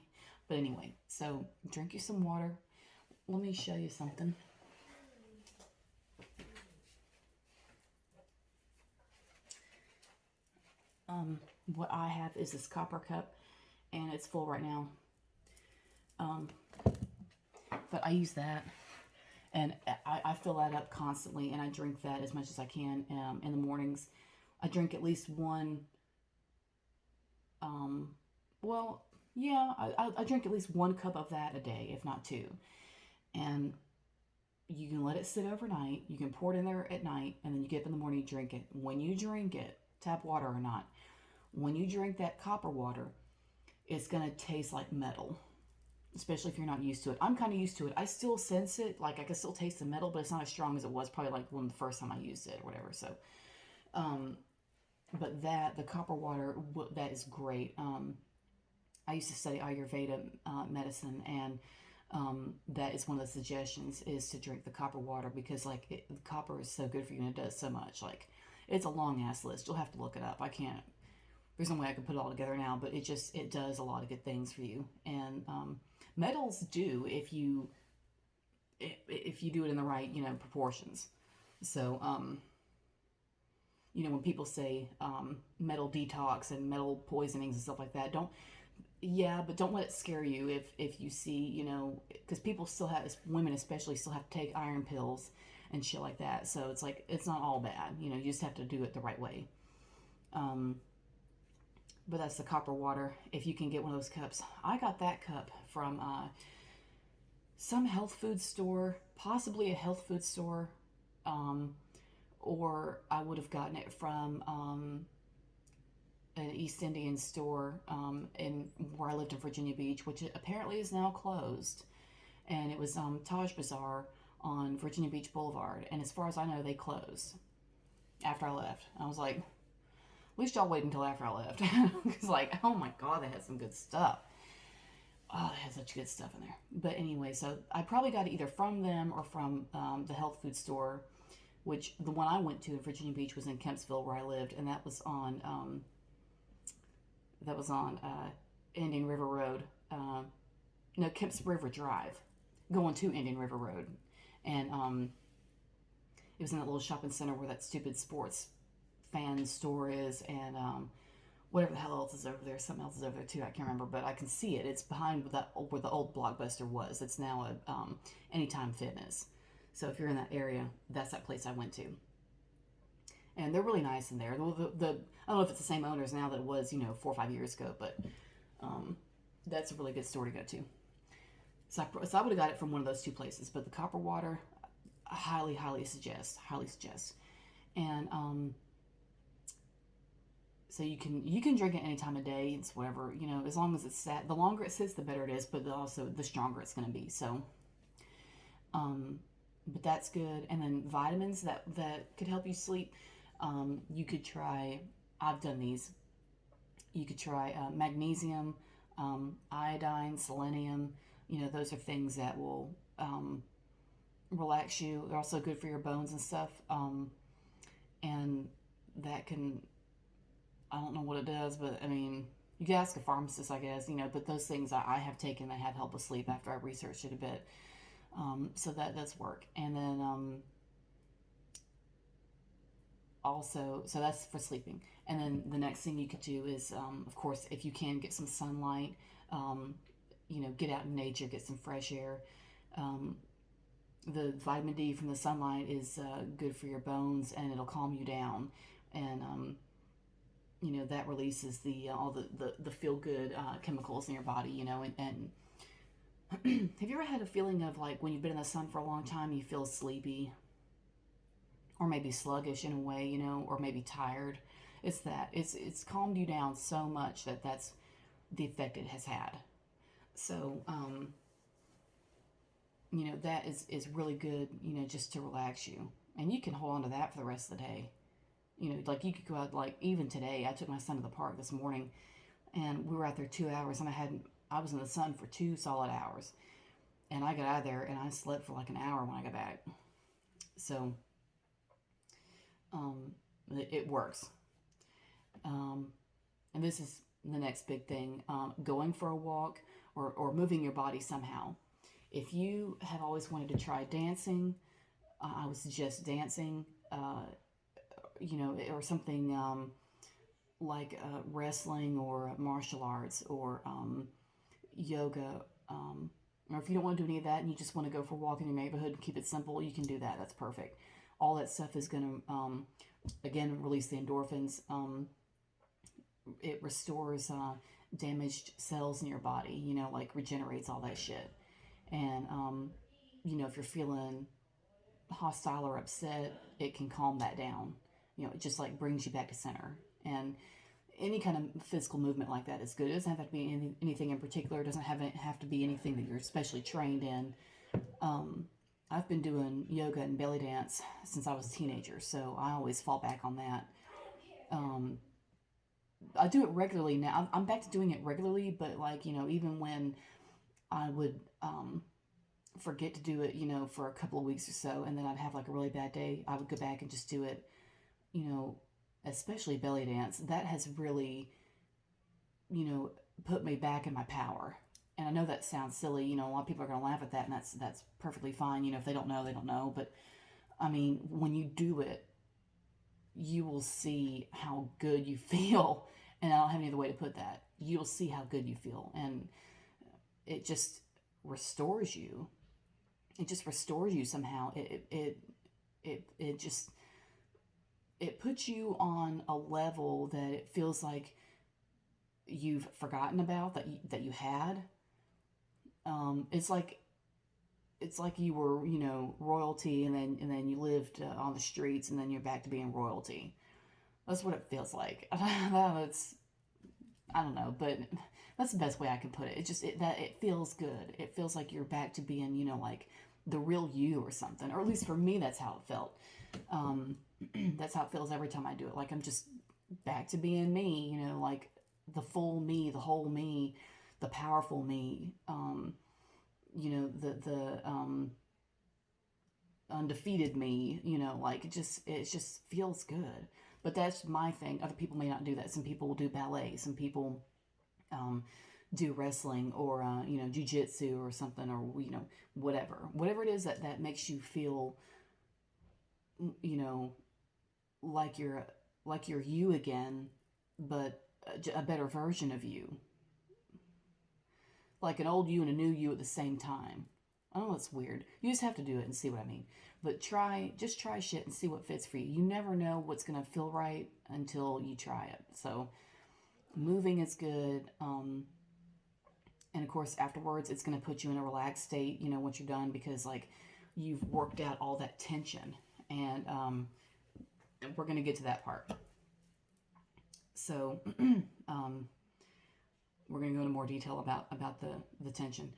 But anyway, so drink you some water. Let me show you something. What I have is this copper cup, and it's full right now. But I use that, and I fill that up constantly, and I drink that as much as I can in the mornings. I drink at least one. I drink at least 1 cup of that a day, if not 2. And you can let it sit overnight. You can pour it in there at night, and then you get up in the morning, you drink it. When you drink it, tap water or not, when you drink that copper water, it's going to taste like metal, especially if you're not used to it. I'm kind of used to it. I still sense it. Like, I can still taste the metal, but it's not as strong as it was probably like when the first time I used it or whatever. So, but the copper water, that is great. I used to study Ayurveda medicine, and that is one of the suggestions, is to drink the copper water, because the copper is so good for you and it does so much. Like, it's a long ass list. You'll have to look it up. I can't. There's no way I can put it all together now, but it does a lot of good things for you. And metals do, if you do it in the right proportions. So when people say metal detox and metal poisonings and stuff like that, don't let it scare you if you see, because people still have, women especially, still have to take iron pills and shit like that. So it's like, it's not all bad. You just have to do it the right way. But that's the copper water. If you can get one of those cups. I got that cup from some health food store, possibly a health food store, or I would have gotten it from an East Indian store in where I lived in Virginia Beach, which apparently is now closed. And it was Taj Bazaar on Virginia Beach Boulevard. And as far as I know, they closed after I left. I was like, at least y'all wait until after I left. Because oh my God, they had some good stuff. Oh, they had such good stuff in there. But anyway, so I probably got it either from them or from the health food store, which the one I went to in Virginia Beach was in Kempsville, where I lived, and that was on Indian River Road. No, Kemps River Drive, going to Indian River Road. And it was in that little shopping center where that stupid sports fan store is, and whatever the hell else is over there. Something else is over there too. I can't remember, but I can see it. It's behind where the old Blockbuster was. It's now a Anytime Fitness. So if you're in that area, that's that place I went to. And they're really nice in there. I don't know if it's the same owners now that it was 4 or 5 years ago, but that's a really good store to go to. So I would have got it from one of those 2 places. But the copper water, I highly suggest. And so you can drink it any time of day. It's whatever, as long as it's sat. The longer it sits, the better it is, but also the stronger it's going to be. So, but that's good. And then vitamins that could help you sleep. You could try, I've done these. You could try magnesium, iodine, selenium. Those are things that will relax you. They're also good for your bones and stuff. And that can, I don't know what it does, but I mean, you can ask a pharmacist, I guess, but those things I have taken that have helped with sleep after I researched it a bit. So that does work. And then also, so that's for sleeping. And then the next thing you could do is, of course, if you can, get some sunlight, get out in nature, get some fresh air. The vitamin D from the sunlight is good for your bones, and it'll calm you down. And that releases the all the feel good chemicals in your body, and have you ever had a feeling of like when you've been in the sun for a long time, you feel sleepy or maybe sluggish in a way, or maybe tired? It's that it's calmed you down so much that's the effect it has had. So that is really good, just to relax you, and you can hold on to that for the rest of the day. Like you could go out, like even today, I took my son to the park this morning, and we were out there 2 hours, and I was in the sun for 2 solid hours, and I got out of there and I slept for like an hour when I got back. So it works. And this is the next big thing: going for a walk or moving your body somehow. If you have always wanted to try dancing, I would suggest dancing. Or something like wrestling or martial arts or yoga. Or if you don't want to do any of that and you just want to go for a walk in your neighborhood and keep it simple, you can do that. That's perfect. All that stuff is going to, again, release the endorphins. It restores damaged cells in your body, like regenerates all that shit. And, if you're feeling hostile or upset, it can calm that down. It just like brings you back to center. And any kind of physical movement like that is good. It doesn't have to be anything in particular. It doesn't have to be anything that you're especially trained in. I've been doing yoga and belly dance since I was a teenager, so I always fall back on that. I do it regularly now. I'm back to doing it regularly, but like, even when I would forget to do it, for a couple of weeks or so, and then I'd have like a really bad day, I would go back and just do it, especially belly dance. That has really, put me back in my power. And I know that sounds silly, a lot of people are going to laugh at that, and that's perfectly fine. If they don't know, they don't know. But I mean, when you do it, you will see how good you feel. And I don't have any other way to put that. You'll see how good you feel. And it just restores you. It just restores you somehow. It just, it puts you on a level that it feels like you've forgotten about that you had. It's like you were, royalty, and then you lived on the streets, and then you're back to being royalty. That's what it feels like. It's, I don't know, but that's the best way I can put it. It feels good. It feels like you're back to being, like the real you or something. Or at least for me, that's how it felt. That's how it feels every time I do it. Like I'm just back to being me, like the full me, the whole me, the powerful me. The undefeated me. Like it just feels good. But that's my thing. Other people may not do that. Some people will do ballet. Some people do wrestling or jujitsu or something, or whatever it is that makes you feel like you're you again, but a better version of you, like an old you and a new you at the same time. I know it's weird. You just have to do it and see what I mean. But just try shit and see what fits for you. You never know what's going to feel right until you try it. So moving is good. And of course, afterwards, it's going to put you in a relaxed state, once you're done, because like you've worked out all that tension. And we're going to get to that part. So we're going to go into more detail about the tension.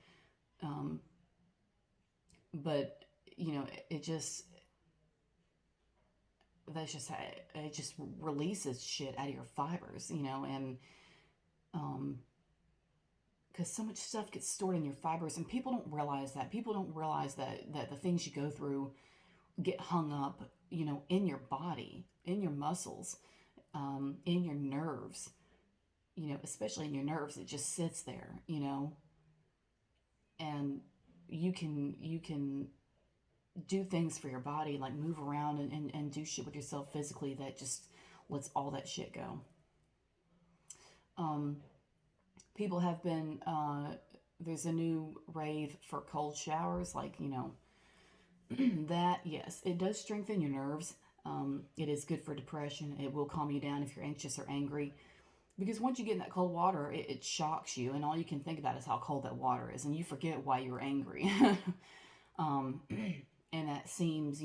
But it just releases shit out of your fibers, and because so much stuff gets stored in your fibers, and people don't realize that. People don't realize that the things you go through get hung up, in your body, in your muscles, in your nerves, especially in your nerves. It just sits there, and you can do things for your body, like move around and do shit with yourself physically that just lets all that shit go. People have been, there's a new rave for cold showers, like, that, yes, it does strengthen your nerves. It is good for depression. It will calm you down if you're anxious or angry. Because once you get in that cold water, it shocks you, and all you can think about is how cold that water is, and you forget why you're angry. um, and that seems,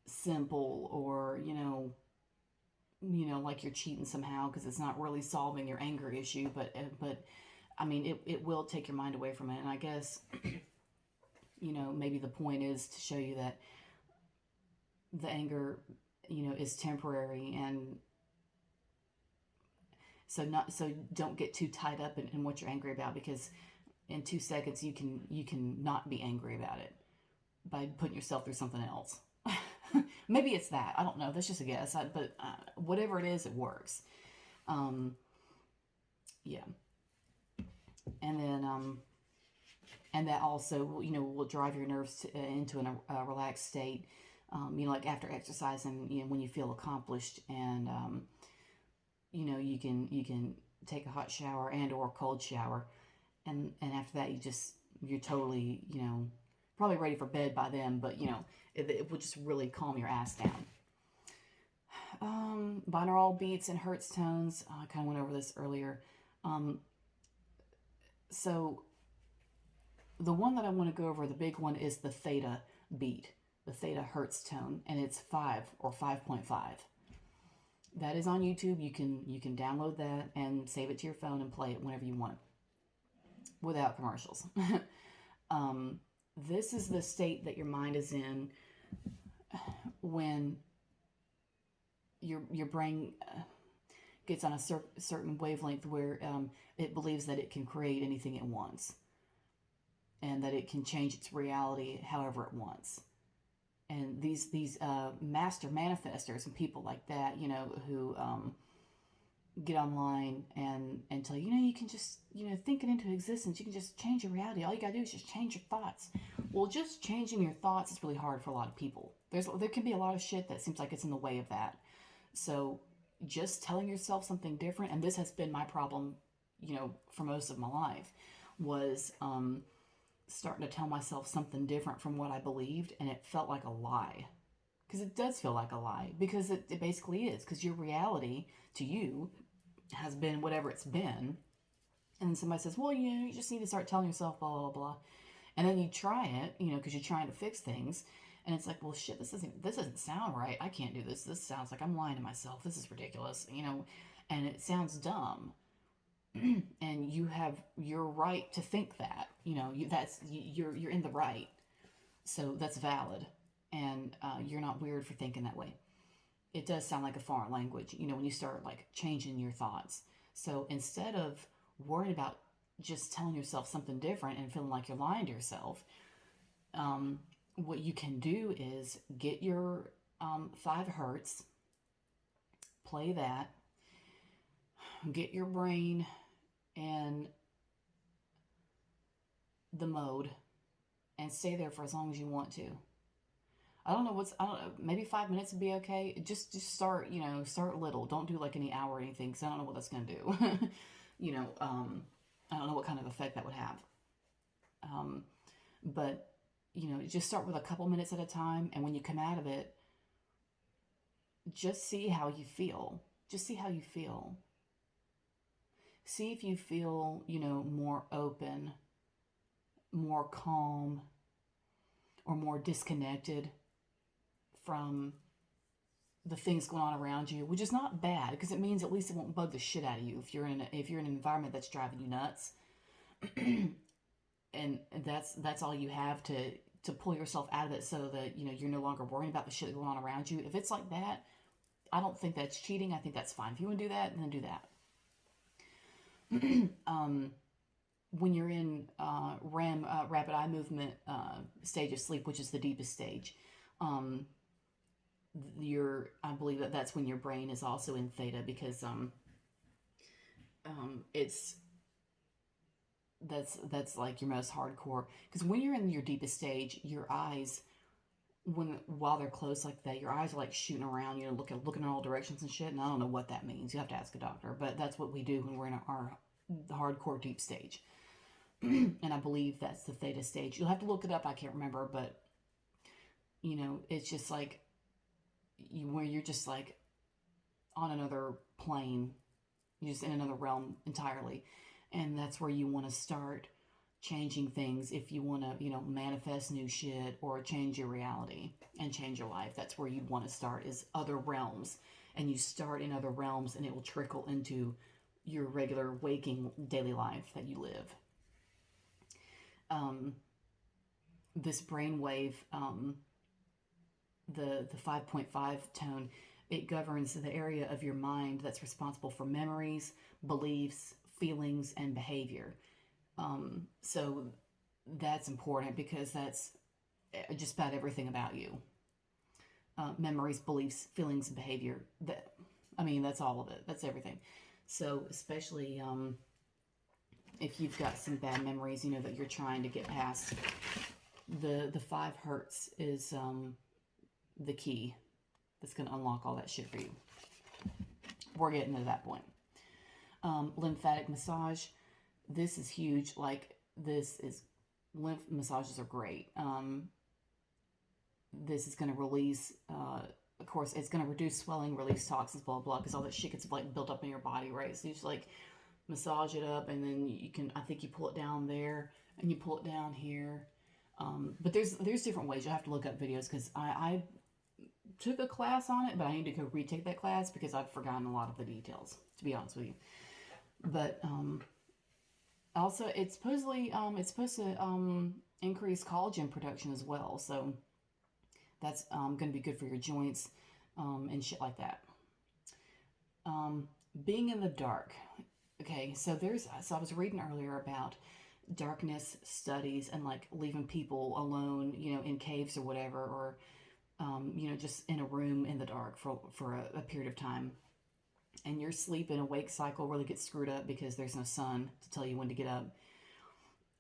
simple, or like you're cheating somehow because it's not really solving your anger issue. But I mean, it will take your mind away from it. And I guess maybe the point is to show you that the anger is temporary, and so don't get too tied up in what you're angry about, because in 2 seconds you can not be angry about it by putting yourself through something else. Maybe it's that, I don't know, that's just a guess. But whatever it is, it works. Yeah. And then and that also will drive your nerves into a relaxed state. Like after exercising, when you feel accomplished, and you can take a hot shower and or a cold shower, and after that you're totally probably ready for bed by then, but it will just really calm your ass down. Binaural beats and hertz tones, I kind of went over this earlier. So the one that I want to go over, the big one, is the theta beat, the theta hertz tone, and it's 5 or 5.5. That is on YouTube. You can download that and save it to your phone and play it whenever you want, without commercials. This is the state that your mind is in when your brain gets on a certain wavelength where it believes that it can create anything it wants, and that it can change its reality however it wants. And these master manifestors and people like that, who get online and tell you, you can just think it into existence. You can just change your reality. All you gotta do is just change your thoughts. Well, just changing your thoughts is really hard for a lot of people. There can be a lot of shit that seems like it's in the way of that. So just telling yourself something different, and this has been my problem, for most of my life, was starting to tell myself something different from what I believed, and it felt like a lie. Because it does feel like a lie, because it basically is, because your reality to you has been whatever it's been. And then somebody says, well, you just need to start telling yourself blah, blah, blah. And then you try it, because you're trying to fix things. And it's like, well, shit, this doesn't sound right. I can't do this. This sounds like I'm lying to myself. This is ridiculous, and it sounds dumb. And you have your right to think that, you're in the right. So that's valid. And you're not weird for thinking that way. It does sound like a foreign language, when you start like changing your thoughts. So instead of worrying about just telling yourself something different and feeling like you're lying to yourself, what you can do is get your 5 hertz, play that, get your brain in the mode, and stay there for as long as you want to. I don't know, maybe 5 minutes would be okay. Just start, start little. Don't do like any hour or anything, because I don't know what that's going to do. I don't know what kind of effect that would have. But, just start with a couple minutes at a time, and when you come out of it, just see how you feel. Just see how you feel. See if you feel, more open, more calm, or more disconnected from the things going on around you, which is not bad, because it means at least it won't bug the shit out of you if you're in an environment that's driving you nuts. And that's all you have to pull yourself out of it, so that you're no longer worrying about the shit going on around you. If it's like that, I don't think that's cheating. I think that's fine. If you want to do that, then do that. When you're in REM, rapid eye movement stage of sleep, which is the deepest stage, I believe that's when your brain is also in theta, because that's like your most hardcore. Because when you're in your deepest stage, your eyes, while they're closed like that, your eyes are like shooting around, looking in all directions and shit. And I don't know what that means. You have to ask a doctor. But that's what we do when we're in our hardcore deep stage. And I believe that's the theta stage. You'll have to look it up. I can't remember, but it's just like where you're just like on another plane, you're just in another realm entirely. And that's where you want to start changing things if you want to, manifest new shit or change your reality and change your life. That's where you'd want to start, is other realms. And you start in other realms and it will trickle into your regular waking daily life that you live. This brainwave, the 5.5 tone, it governs the area of your mind that's responsible for memories, beliefs, feelings, and behavior. So that's important because that's just about everything about you. Memories, beliefs, feelings, and behavior. That's all of it. That's everything. So especially if you've got some bad memories, that you're trying to get past, the 5 hertz is the key that's going to unlock all that shit for you. We're getting to that point. Lymphatic massage. This is huge. Lymph massages are great. This is going to release, of course, it's going to reduce swelling, release toxins, blah, blah, because all that shit gets built up in your body, right? So you just massage it up, and then I think you pull it down there, and you pull it down here. But there's different ways. You'll have to look up videos, because I took a class on it, but I need to go retake that class because I've forgotten a lot of the details, to be honest with you. But also, it's supposed to increase collagen production as well. So that's going to be good for your joints and shit like that. Being in the dark. Okay, so I was reading earlier about darkness studies and leaving people alone, in caves or whatever, or just in a room in the dark for a period of time. And your sleep and awake cycle really gets screwed up because there's no sun to tell you when to get up.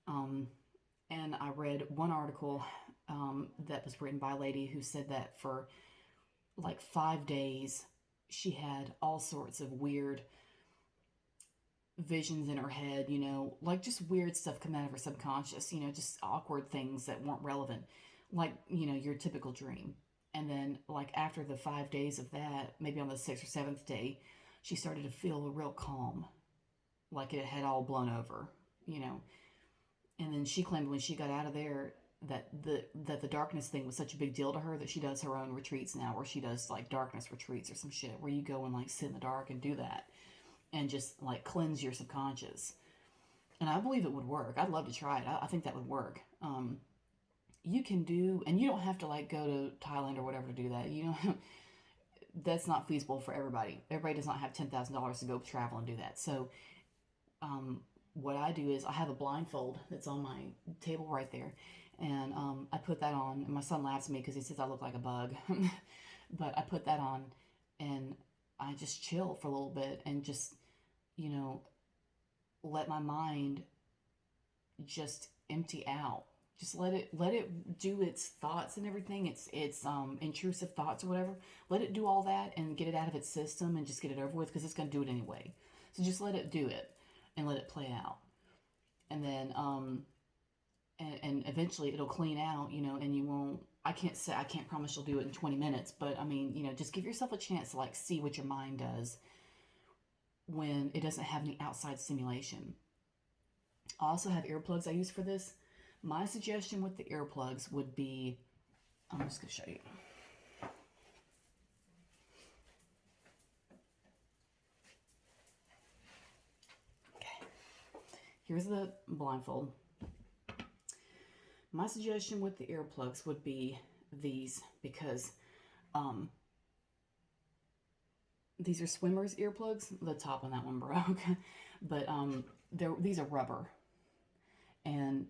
And I read one article that was written by a lady who said that for 5 days she had all sorts of weird visions in her head, just weird stuff coming out of her subconscious, just awkward things that weren't relevant, your typical dream. And then after the 5 days of that, maybe on the 6th or 7th day, she started to feel a real calm, like it had all blown over, And then she claimed when she got out of there that the darkness thing was such a big deal to her that she does her own retreats now, where she does darkness retreats or some shit where you go and sit in the dark and do that and just cleanse your subconscious. And I believe it would work. I'd love to try it. I think that would work. You can do, and you don't have to go to Thailand or whatever to do that. That's not feasible for everybody. Everybody does not have $10,000 to go travel and do that. So, what I do is I have a blindfold that's on my table right there, and I put that on. And my son laughs at me because he says I look like a bug, but I put that on, and I just chill for a little bit and just, let my mind just empty out. Just let it do its thoughts and everything. It's intrusive thoughts or whatever. Let it do all that and get it out of its system and just get it over with, because it's going to do it anyway. So just let it do it and let it play out. And then and eventually it'll clean out, and you won't. I can't promise you'll do it in 20 minutes, but just give yourself a chance to see what your mind does when it doesn't have any outside stimulation. I also have earplugs I use for this. My suggestion with the earplugs would be, I'm just going to show you. Okay. Here's the blindfold. My suggestion with the earplugs would be these, because these are swimmer's earplugs. The top on that one broke. But these are rubber. And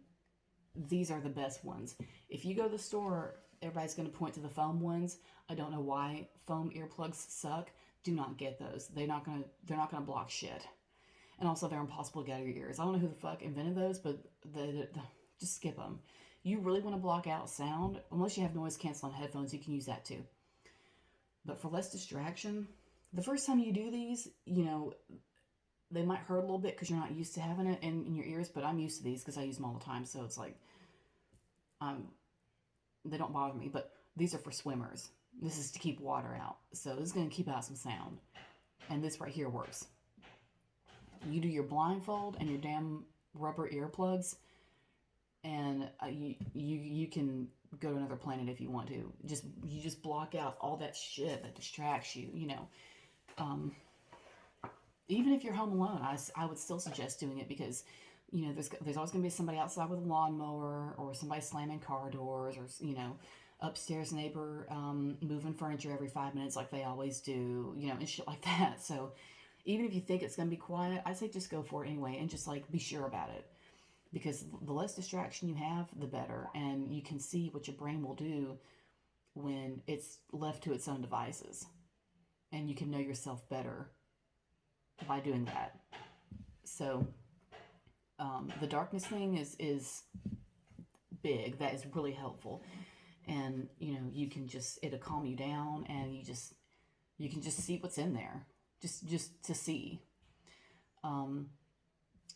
these are the best ones. If you go to the store, everybody's going to point to the foam ones. I don't know why foam earplugs suck. Do not get those. They're not going to block shit. And also, they're impossible to get out of your ears. I don't know who the fuck invented those, but just skip them. You really want to block out sound, unless you have noise canceling headphones, you can use that too. But for less distraction, the first time you do these, they might hurt a little bit because you're not used to having it in your ears, but I'm used to these because I use them all the time, so it's they don't bother me. But These are for swimmers. This is to keep water out. So this is going to keep out some sound. And this right here works. You do your blindfold and your damn rubber earplugs, and you can go to another planet if you want to. You just block out all that shit that distracts you. Even if you're home alone, I would still suggest doing it, because there's always going to be somebody outside with a lawnmower, or somebody slamming car doors, or upstairs neighbor moving furniture every 5 minutes like they always do, and shit like that. So even if you think it's going to be quiet, I say just go for it anyway, and just like be sure about it, because the less distraction you have, the better, and you can see what your brain will do when it's left to its own devices, and you can know yourself better by doing that. So the darkness thing is big. That is really helpful, and you can it'll calm you down, and you can just see what's in there, just to see.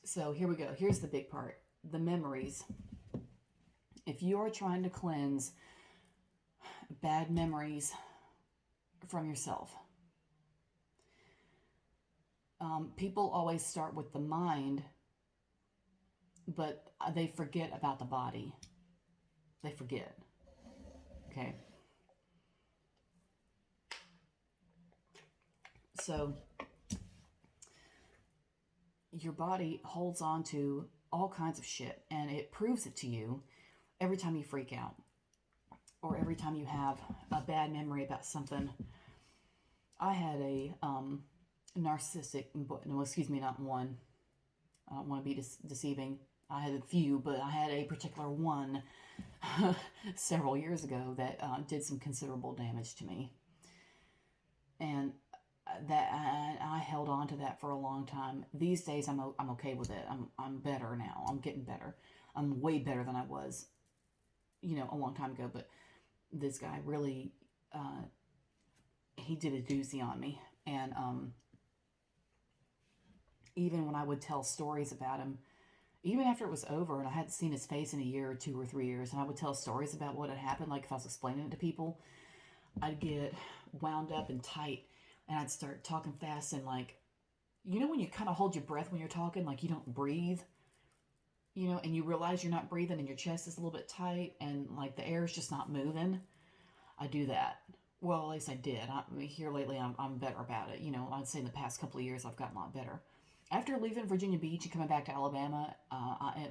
So here we go. Here's the big part: the memories. If you are trying to cleanse bad memories from yourself, people always start with the mind, but they forget about the body. They forget. Okay. So your body holds on to all kinds of shit, and it proves it to you every time you freak out, or every time you have a bad memory about something. I had a narcissistic, no, excuse me, not one. I don't want to be deceiving. I had a few, but I had a particular one several years ago that did some considerable damage to me. And I held on to that for a long time. These days, I'm okay with it. I'm better now. I'm getting better. I'm way better than I was, a long time ago. But this guy really, he did a doozy on me. And even when I would tell stories about him, even after it was over and I hadn't seen his face in a year or 2 or 3 years, and I would tell stories about what had happened, like if I was explaining it to people, I'd get wound up and tight, and I'd start talking fast, and like, when you kind of hold your breath when you're talking, like you don't breathe, and you realize you're not breathing, and your chest is a little bit tight, and like the air is just not moving. I do that. Well, at least I did. Here lately, I'm better about it. I'd say in the past couple of years, I've gotten a lot better. After leaving Virginia Beach and coming back to Alabama,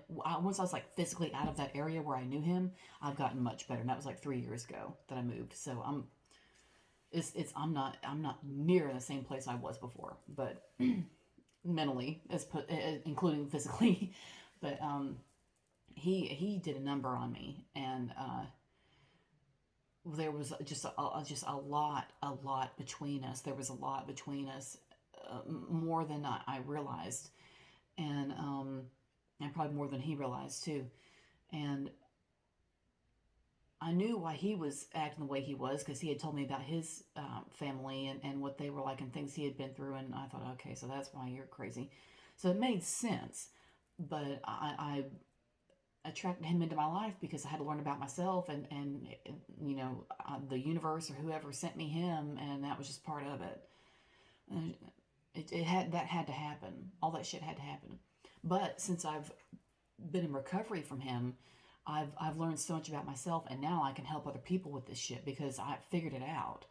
once I was like physically out of that area where I knew him, I've gotten much better. And that was like 3 years ago that I moved. So I'm not near the same place I was before, but mentally, including physically. But he did a number on me, and there was just a lot between us. There was a lot between us. More than I realized, and probably more than he realized too. And I knew why he was acting the way he was, because he had told me about his family and what they were like and things he had been through, and I thought, okay, so that's why you're crazy. So it made sense, but I attracted him into my life because I had to learn about myself, and the universe or whoever sent me him, and that was just part of it. It had to happen. All that shit had to happen. But since I've been in recovery from him, I've learned so much about myself, and now I can help other people with this shit because I figured it out.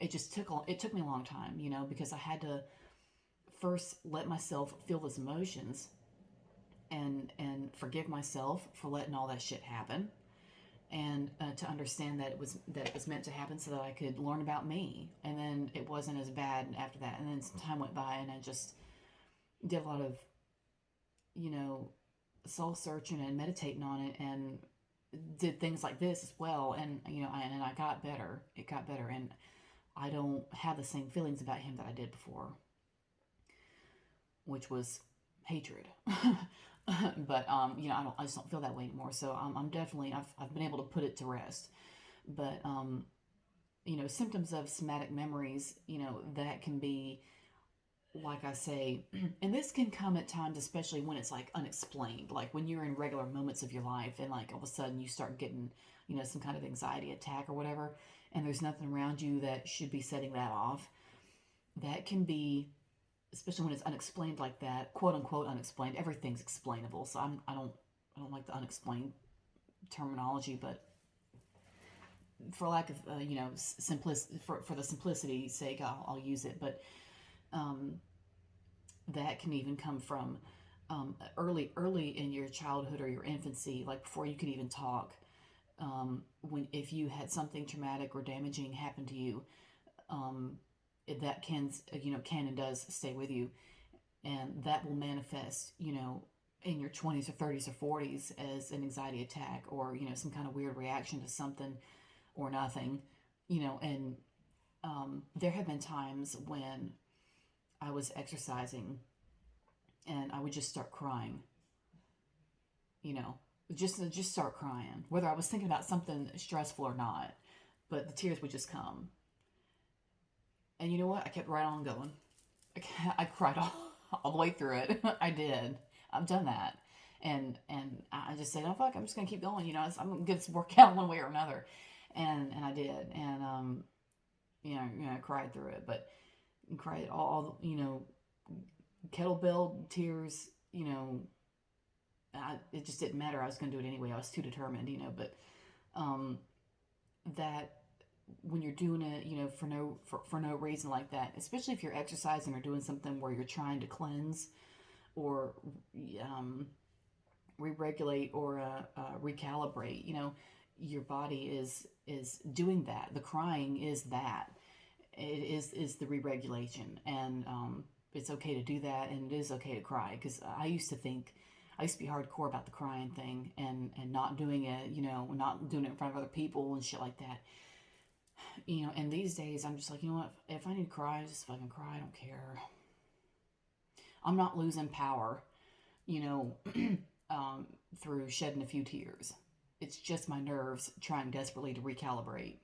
It took me a long time, because I had to first let myself feel those emotions and forgive myself for letting all that shit happen, and to understand that it was meant to happen so that I could learn about me, and then it wasn't as bad after that. And then some time went by, and I just did a lot of soul searching and meditating on it, and did things like this as well, and and I got better. It got better, and I don't have the same feelings about him that I did before, which was hatred. But I just don't feel that way anymore. So I'm definitely, I've been able to put it to rest. But symptoms of somatic memories, that can be like I say, and this can come at times, especially when it's like unexplained, like when you're in regular moments of your life and like all of a sudden you start getting, some kind of anxiety attack or whatever, and there's nothing around you that should be setting that off. That can be, especially when it's unexplained like that, quote unquote unexplained. Everything's explainable, so I don't like the unexplained terminology, but for lack of for the simplicity's sake, I'll use it. But um, that can even come from early in your childhood or your infancy, like before you could even talk. When if you had something traumatic or damaging happen to you, um, that can and does stay with you, and that will manifest, in your 20s or 30s or 40s as an anxiety attack, or some kind of weird reaction to something or nothing, and there have been times when I was exercising and I would just start crying, you know, just start crying, whether I was thinking about something stressful or not, but the tears would just come. And you know what? I kept right on going. I cried all the way through it. I did. I've done that. And I just said, oh fuck, I'm just gonna keep going. I'm gonna get this work out one way or another, and I did. And I cried through it, but cried all kettlebell tears. It just didn't matter. I was gonna do it anyway. I was too determined. But um, that when you're doing it, for no reason like that, especially if you're exercising or doing something where you're trying to cleanse or re-regulate or recalibrate, your body is doing that. The crying is that. It is the re-regulation, and it's okay to do that, and it is okay to cry. Because I used to be hardcore about the crying thing, and not doing it, not doing it in front of other people and shit like that. And these days I'm just like, you know what? If I need to cry, I just fucking cry. I don't care. I'm not losing power, you know, through shedding a few tears. It's just my nerves trying desperately to recalibrate.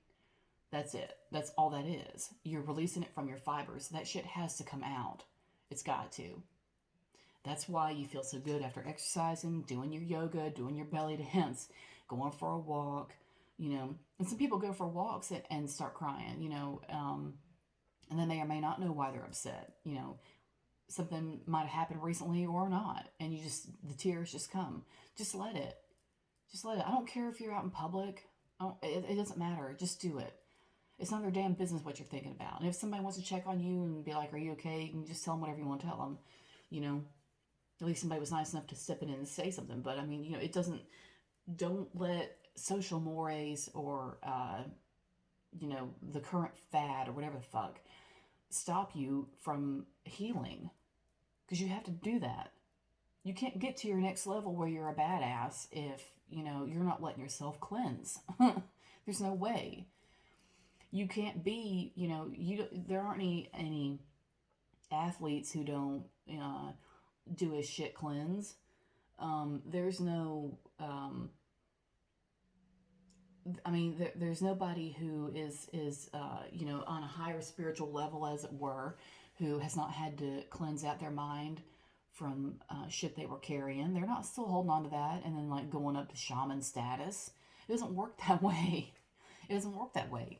That's it. That's all that is. You're releasing it from your fibers. That shit has to come out. It's got to. That's why you feel so good after exercising, doing your yoga, doing your belly dance, going for a walk, And some people go for walks and start crying, and then they may not know why they're upset. Something might have happened recently or not, and the tears just come. Just let it. Just let it. I don't care if you're out in public. It doesn't matter. Just do it. It's none of their damn business what you're thinking about. And if somebody wants to check on you and be like, "Are you okay?" You can just tell them whatever you want to tell them. You know, at least somebody was nice enough to step in and say something. But I mean, it doesn't. Don't let social mores or the current fad or whatever the fuck stop you from healing, because you have to do that. You can't get to your next level where you're a badass if you're not letting yourself cleanse. There's no way. You can't be, there aren't any athletes who don't do a shit cleanse. There's no there's nobody who is on a higher spiritual level, as it were, who has not had to cleanse out their mind from shit they were carrying. They're not still holding on to that and then like going up to shaman status. It doesn't work that way. It doesn't work that way.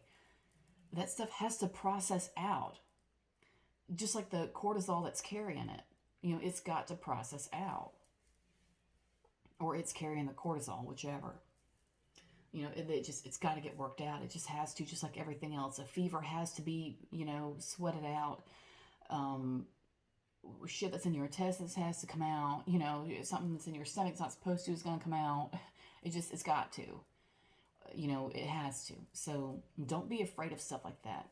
That stuff has to process out, just like the cortisol that's carrying it. It's got to process out, or it's carrying the cortisol, whichever. It's got to get worked out. It just has to, just like everything else. A fever has to be, sweated out. Shit that's in your intestines has to come out. Something that's in your stomach's not supposed to is going to come out. It's got to. It has to. So don't be afraid of stuff like that.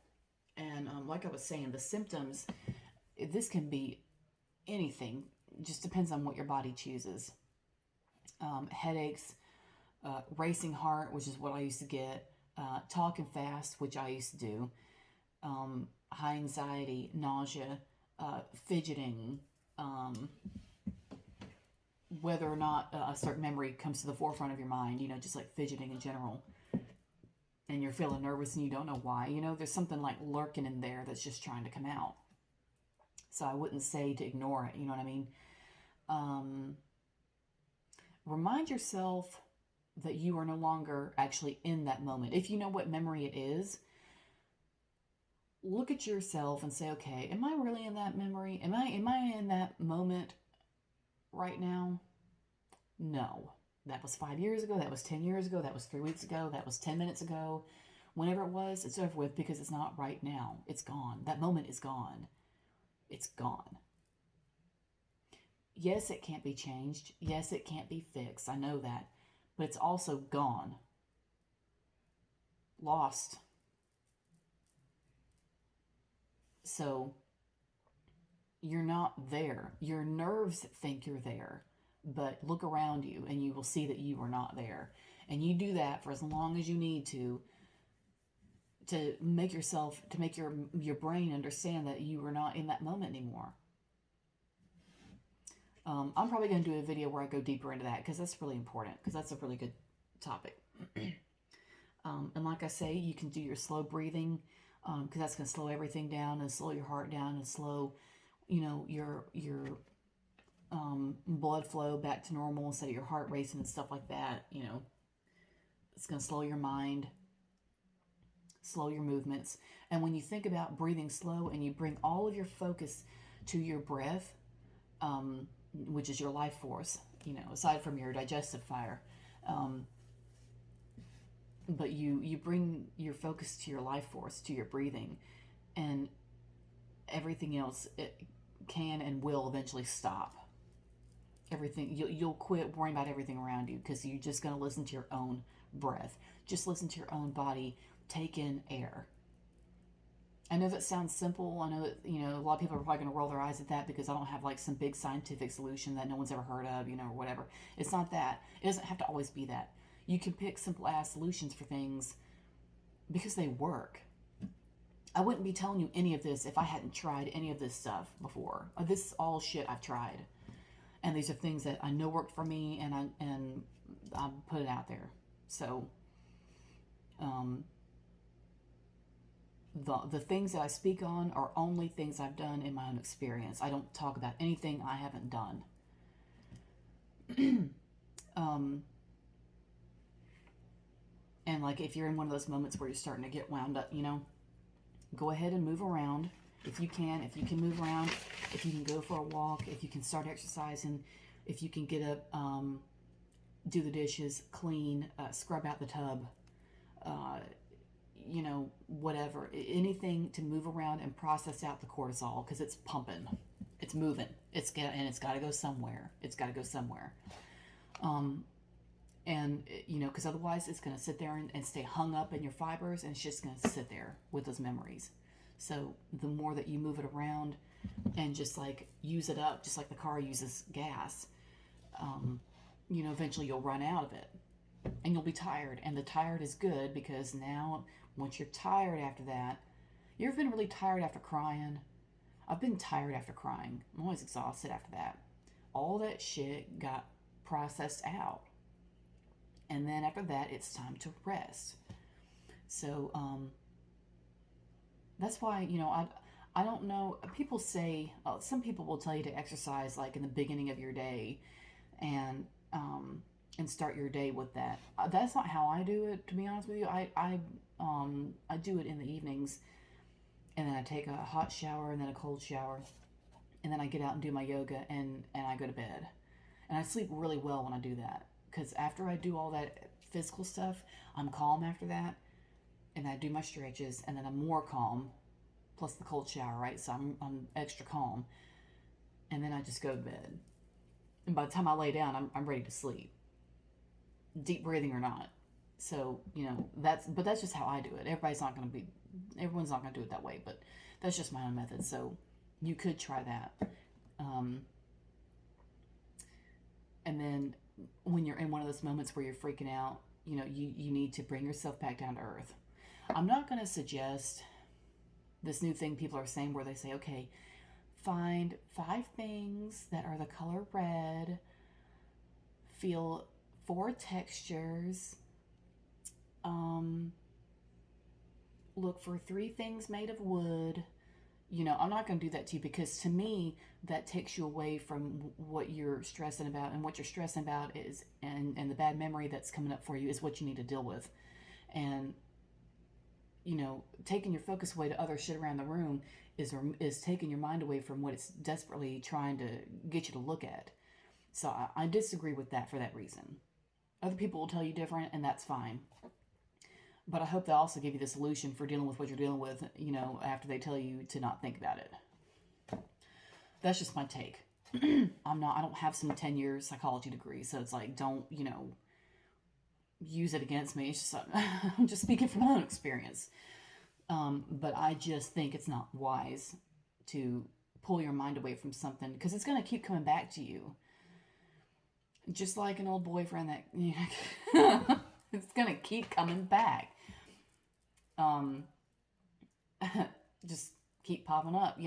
And like I was saying, the symptoms, this can be anything. Just depends on what your body chooses. Headaches, racing heart, which is what I used to get, talking fast, which I used to do, high anxiety, nausea, fidgeting, whether or not a certain memory comes to the forefront of your mind, just like fidgeting in general, and you're feeling nervous and you don't know why, there's something like lurking in there that's just trying to come out. So I wouldn't say to ignore it, you know what I mean? Remind yourself that you are no longer actually in that moment. If you know what memory it is, look at yourself and say, okay, am I really in that memory? Am I in that moment right now? No. That was 5 years ago, that was 10 years ago, that was 3 weeks ago, that was 10 minutes ago. Whenever it was, it's over with because it's not right now. It's gone. That moment is gone. It's gone. Yes, it can't be changed. Yes, it can't be fixed. I know that. But it's also gone. Lost. So you're not there. Your nerves think you're there. But look around you and you will see that you are not there. And you do that for as long as you need to make yourself, to make your brain understand that you are not in that moment anymore. I'm probably going to do a video where I go deeper into that because that's really important, because that's a really good topic. And like I say, you can do your slow breathing, because that's going to slow everything down and slow your heart down and slow, your blood flow back to normal instead of your heart racing and stuff like that. It's going to slow your mind, slow your movements. And when you think about breathing slow and you bring all of your focus to your breath, which is your life force, aside from your digestive fire, but you bring your focus to your life force, to your breathing, and everything else, it can and will eventually stop. Everything, you'll quit worrying about everything around you because you're just going to listen to your own breath. Just listen to your own body take in air. I know that sounds simple. I know that, a lot of people are probably going to roll their eyes at that because I don't have like some big scientific solution that no one's ever heard of, or whatever. It's not that. It doesn't have to always be that. You can pick simple ass solutions for things because they work. I wouldn't be telling you any of this if I hadn't tried any of this stuff before. This is all shit I've tried. And these are things that I know worked for me, and I put it out there. So, the things that I speak on are only things I've done in my own experience. I don't talk about anything I haven't done. And like if you're in one of those moments where you're starting to get wound up, go ahead and move around. If you can move around, if you can go for a walk, if you can start exercising, if you can get up, do the dishes, clean, scrub out the tub, whatever, anything to move around and process out the cortisol, because it's pumping, it's moving, it's got to go somewhere. It's got to go somewhere. Because otherwise it's going to sit there and stay hung up in your fibers, and it's just going to sit there with those memories. So the more that you move it around and just like use it up, just like the car uses gas, eventually you'll run out of it and you'll be tired. And the tired is good, because now once you're tired after that, you ever been really tired after crying? I've been tired after crying. I'm always exhausted after that. All that shit got processed out. And then after that, it's time to rest. So, that's why, I don't know. People say, some people will tell you to exercise like in the beginning of your day and start your day with that. That's not how I do it, to be honest with you. I do it in the evenings, and then I take a hot shower and then a cold shower, and then I get out and do my yoga, and I go to bed. And I sleep really well when I do that, because after I do all that physical stuff, I'm calm after that, and I do my stretches, and then I'm more calm, plus the cold shower, right? So I'm extra calm, and then I just go to bed. And by the time I lay down, I'm ready to sleep, deep breathing or not. So that's just how I do it. Everyone's not going to do it that way, but that's just my own method. So you could try that. And then when you're in one of those moments where you're freaking out, you need to bring yourself back down to earth. I'm not going to suggest this new thing people are saying where they say, okay, find 5 things that are the color red, feel 4 textures, look for 3 things made of wood, I'm not going to do that to you, because to me, that takes you away from what you're stressing about. And what you're stressing about is, and the bad memory that's coming up for you is what you need to deal with. And, taking your focus away to other shit around the room is taking your mind away from what it's desperately trying to get you to look at. So I disagree with that for that reason. Other people will tell you different, and that's fine. But I hope they also give you the solution for dealing with what you're dealing with, after they tell you to not think about it. That's just my take. I don't have some 10-year psychology degree, so it's like, don't, use it against me. It's just, I'm just speaking from my own experience. But I just think it's not wise to pull your mind away from something, because it's going to keep coming back to you. Just like an old boyfriend that, it's going to keep coming back. Just keep popping up,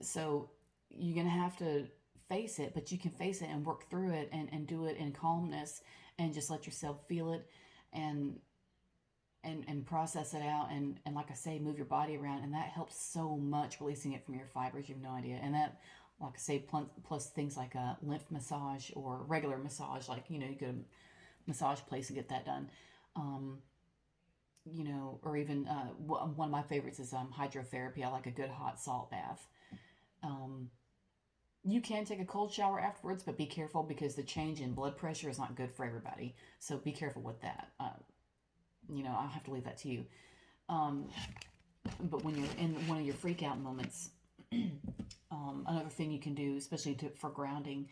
so you're going to have to face it, but you can face it and work through it and do it in calmness, and just let yourself feel it and process it out. And like I say, move your body around, and that helps so much, releasing it from your fibers. You have no idea. And that, like I say, plus things like a lymph massage or regular massage, like, you go to a massage place and get that done. Or even one of my favorites is hydrotherapy. I like a good hot salt bath. You can take a cold shower afterwards, but be careful, because the change in blood pressure is not good for everybody. So be careful with that. I'll have to leave that to you. But when you're in one of your freak out moments, another thing you can do, especially for grounding,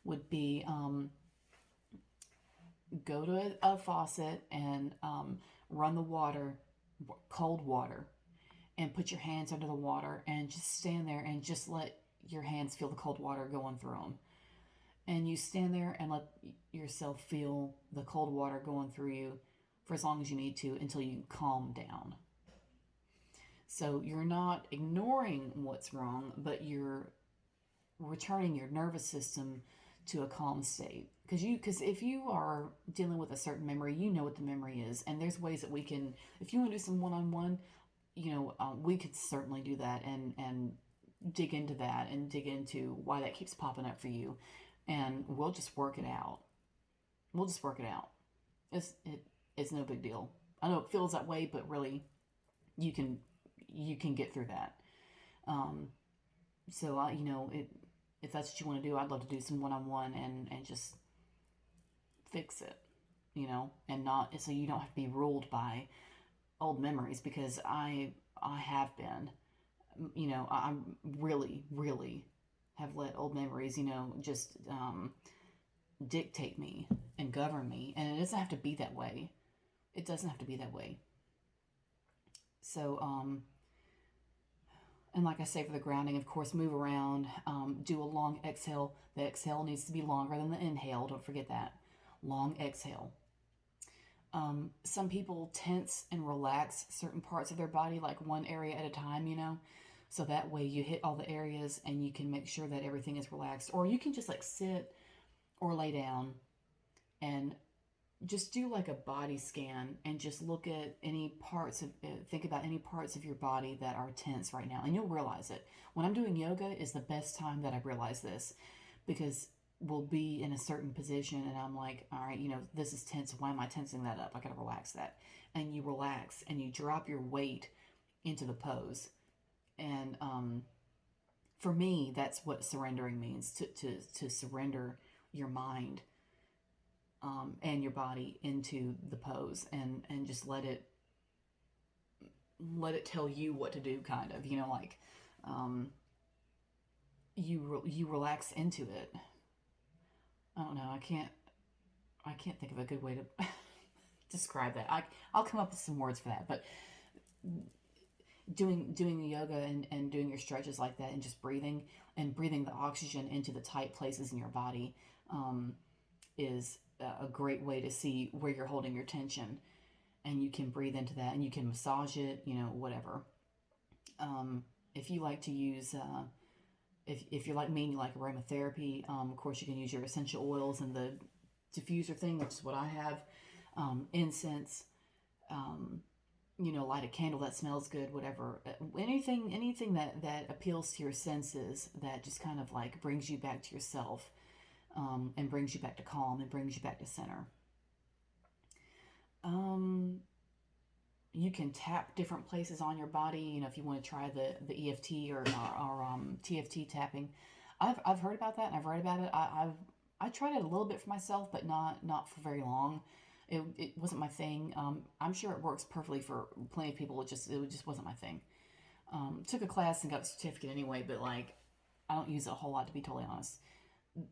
would be go to a faucet and run the water, cold water, and put your hands under the water and just stand there and just let your hands feel the cold water going through them. And you stand there and let yourself feel the cold water going through you for as long as you need to, until you calm down. So you're not ignoring what's wrong, but you're returning your nervous system to a calm state. Because if you are dealing with a certain memory, you know what the memory is, and there's ways that we can, if you want to do some one-on-one, we could certainly do that and dig into that and dig into why that keeps popping up for you, and we'll just work it out. It's no big deal. I know it feels that way, but really, you can get through that. So if that's what you want to do, I'd love to do some one-on-one and just fix it, and not, so you don't have to be ruled by old memories, because I have been, I really, really have let old memories, just dictate me and govern me, and it doesn't have to be that way. So, and like I say, for the grounding, of course, move around, do a long exhale. The exhale needs to be longer than the inhale. Don't forget that. Long exhale. Some people tense and relax certain parts of their body, like one area at a time, so that way you hit all the areas and you can make sure that everything is relaxed. Or you can just like sit or lay down and just do like a body scan and just look at think about any parts of your body that are tense right now, and you'll realize it. When I'm doing yoga is the best time that I realize this, because we'll be in a certain position and I'm like, all right, this is tense. Why am I tensing that up? I gotta relax that. And you relax and you drop your weight into the pose. And for me, that's what surrendering means, to surrender your mind and your body into the pose, and just let it tell you what to do, kind of, you relax into it. I don't know. I can't think of a good way to describe that. I'll come up with some words for that, but doing the yoga and doing your stretches like that, and just breathing the oxygen into the tight places in your body is a great way to see where you're holding your tension, and you can breathe into that, and you can massage it, whatever. If you like to use, if you're like me and you like aromatherapy, of course you can use your essential oils and the diffuser thing, which is what I have, incense, light a candle that smells good, whatever. Anything that appeals to your senses, that just kind of like brings you back to yourself, and brings you back to calm and brings you back to center. You can tap different places on your body. If you want to try the EFT or TFT tapping, I've heard about that and I've read about it. I tried it a little bit for myself, but not for very long. It wasn't my thing. I'm sure it works perfectly for plenty of people. It just wasn't my thing. Took a class and got a certificate anyway, but like I don't use it a whole lot, to be totally honest.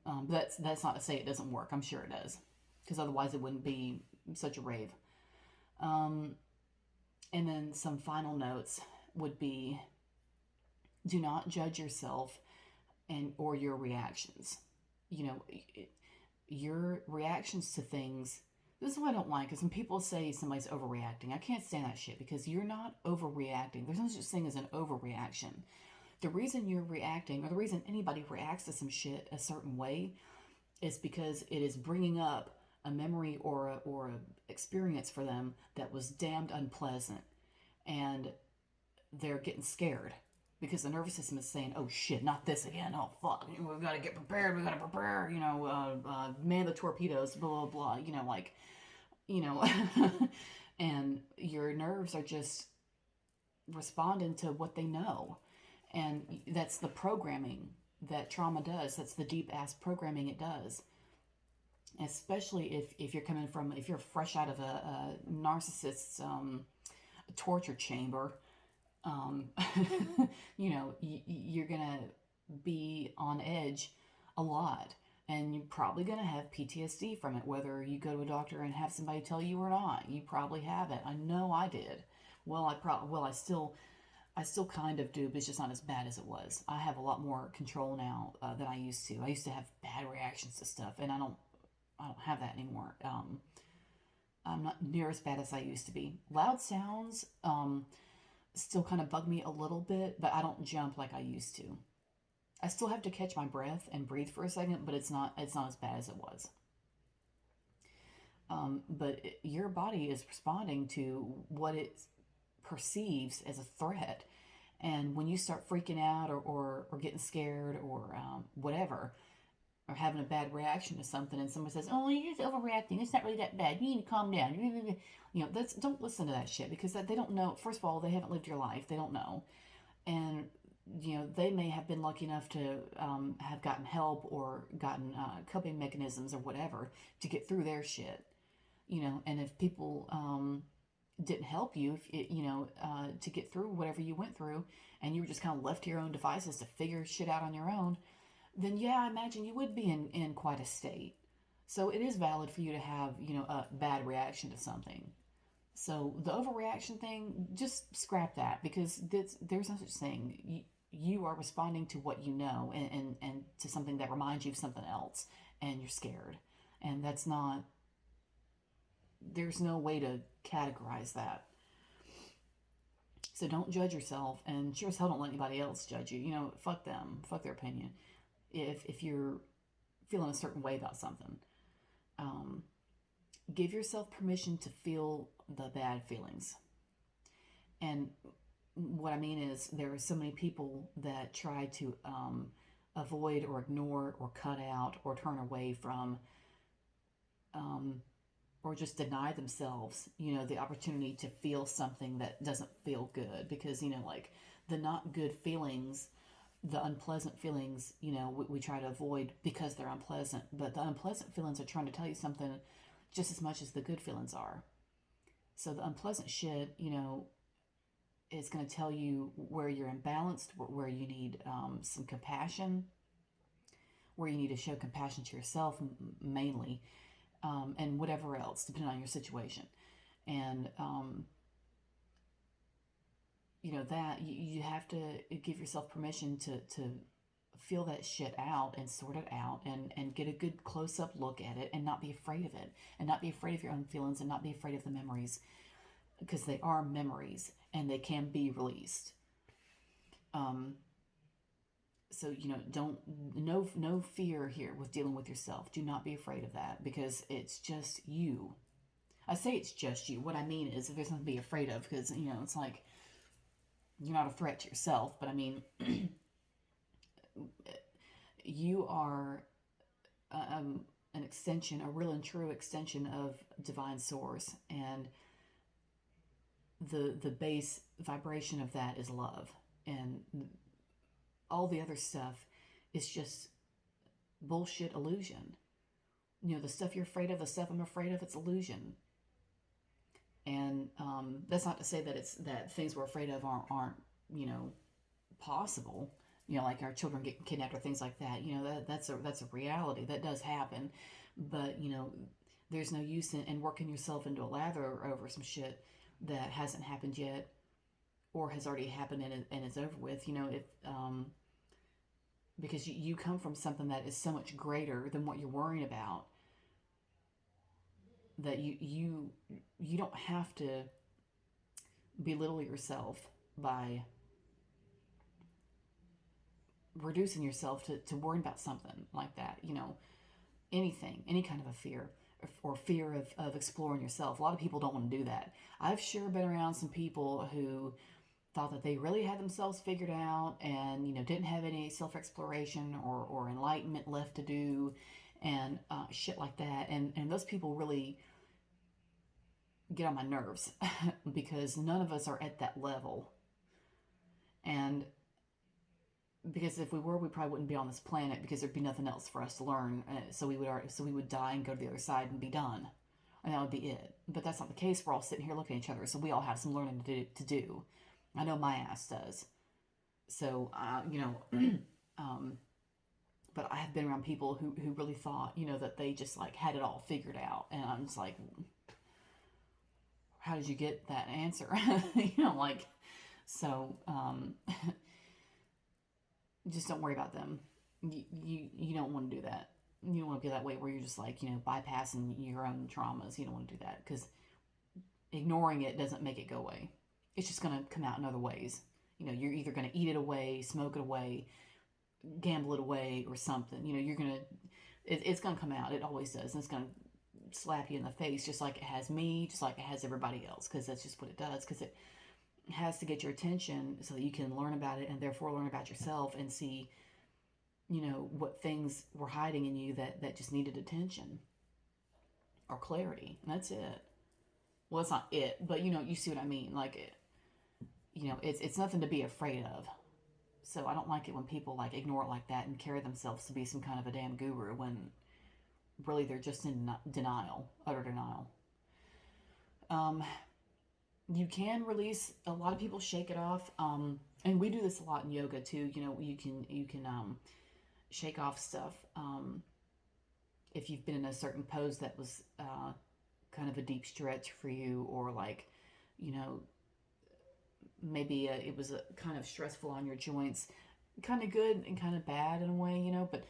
But that's not to say it doesn't work. I'm sure it does, because otherwise it wouldn't be such a rave. And then some final notes would be: do not judge yourself or your reactions. Your reactions to things. This is what I don't like, because when people say somebody's overreacting, I can't stand that shit, because you're not overreacting. There's no such thing as an overreaction. The reason you're reacting, or the reason anybody reacts to some shit a certain way, is because it is bringing up a memory or a experience for them that was damned unpleasant, and they're getting scared because the nervous system is saying, "Oh shit, not this again! Oh fuck, we've got to get prepared. We got to prepare. Man the torpedoes. Blah blah blah. And your nerves are just responding to what they know, and that's the programming that trauma does. That's the deep ass programming it does. Especially if you're fresh out of a narcissist's torture chamber. um, you're gonna be on edge a lot, and you're probably gonna have PTSD from it, whether you go to a doctor and have somebody tell you or not. You probably have it. I know I did. I still kind of do, but it's just not as bad as it was. I have a lot more control now than I used to. I used to have bad reactions to stuff, and I don't have that anymore. I'm not near as bad as I used to be. Loud sounds still kind of bug me a little bit, but I don't jump like I used to. I still have to catch my breath and breathe for a second, but it's not as bad as it was. Your body is responding to what it perceives as a threat, and when you start freaking out or getting scared or whatever, or having a bad reaction to something, and someone says, "Oh, you're just overreacting. It's not really that bad. You need to calm down." Don't listen to that shit, because they don't know. First of all, they haven't lived your life. They don't know, and they may have been lucky enough to have gotten help or gotten coping mechanisms or whatever to get through their shit. And if people didn't help you, to get through whatever you went through, and you were just kind of left to your own devices to figure shit out on your own, then yeah, I imagine you would be in quite a state. So it is valid for you to have, a bad reaction to something. So the overreaction thing, just scrap that, because there's no such thing. You are responding to what you know, and to something that reminds you of something else, and you're scared. And there's no way to categorize that. So don't judge yourself, and sure as hell don't let anybody else judge you. Fuck them, fuck their opinion. If you're feeling a certain way about something, give yourself permission to feel the bad feelings. And what I mean is, there are so many people that try to avoid or ignore or cut out or turn away from, or just deny themselves, the opportunity to feel something that doesn't feel good, because, like the not good feelings, the unpleasant feelings, we try to avoid because they're unpleasant, but the unpleasant feelings are trying to tell you something just as much as the good feelings are. So the unpleasant shit, is going to tell you where you're imbalanced, where you need some compassion, where you need to show compassion to yourself mainly, and whatever else, depending on your situation. And, that you have to give yourself permission to feel that shit out and sort it out, and get a good close-up look at it, and not be afraid of it, and not be afraid of your own feelings, and not be afraid of the memories, because they are memories and they can be released. So don't no fear here with dealing with yourself. Do not be afraid of that, because it's just you. I say it's just you. What I mean is, if there's nothing to be afraid of, because, it's like you're not a threat to yourself, but I mean, you are an extension, a real and true extension of divine source, and the base vibration of that is love, and all the other stuff is just bullshit illusion. The stuff you're afraid of, the stuff I'm afraid of, it's illusion. And that's not to say that it's that things we're afraid of aren't possible. Like our children getting kidnapped or things like that. That's a reality that does happen. But there's no use in working yourself into a lather over some shit that hasn't happened yet, or has already happened and it's over with. If because you come from something that is so much greater than what you're worrying about, that you don't have to belittle yourself by reducing yourself to worrying about something like that. Anything, any kind of a fear, or fear of exploring yourself. A lot of people don't want to do that. I've sure been around some people who thought that they really had themselves figured out, and didn't have any self-exploration or enlightenment left to do, and shit like that. And those people really get on my nerves because none of us are at that level. And because if we were, we probably wouldn't be on this planet, because there'd be nothing else for us to learn. So we would die and go to the other side and be done, and that would be it. But that's not the case. We're all sitting here looking at each other, so we all have some learning to do. I know my ass does. So but I have been around people who really thought that they just like had it all figured out, and I'm just like, how did you get that answer? Like, so just don't worry about them. You don't want to do that. You don't want to be that way where you're just like, bypassing your own traumas. You don't want to do that, because ignoring it doesn't make it go away. It's just going to come out in other ways. You're either going to eat it away, smoke it away, gamble it away, or something. It's going to come out. It always does. And it's going to slap you in the face, just like it has me, just like it has everybody else, because that's just what it does. Because it has to get your attention so that you can learn about it, and therefore learn about yourself, and see, what things were hiding in you that just needed attention or clarity. And that's it. Well, it's not it, but you see what I mean. Like, it's nothing to be afraid of. So I don't like it when people like ignore it like that and carry themselves to be some kind of a damn guru, when really they're just in denial, utter denial. You can release. A lot of people shake it off, and we do this a lot in yoga too. You can shake off stuff if you've been in a certain pose that was kind of a deep stretch for you, or like, maybe it was kind of stressful on your joints, kind of good and kind of bad in a way, but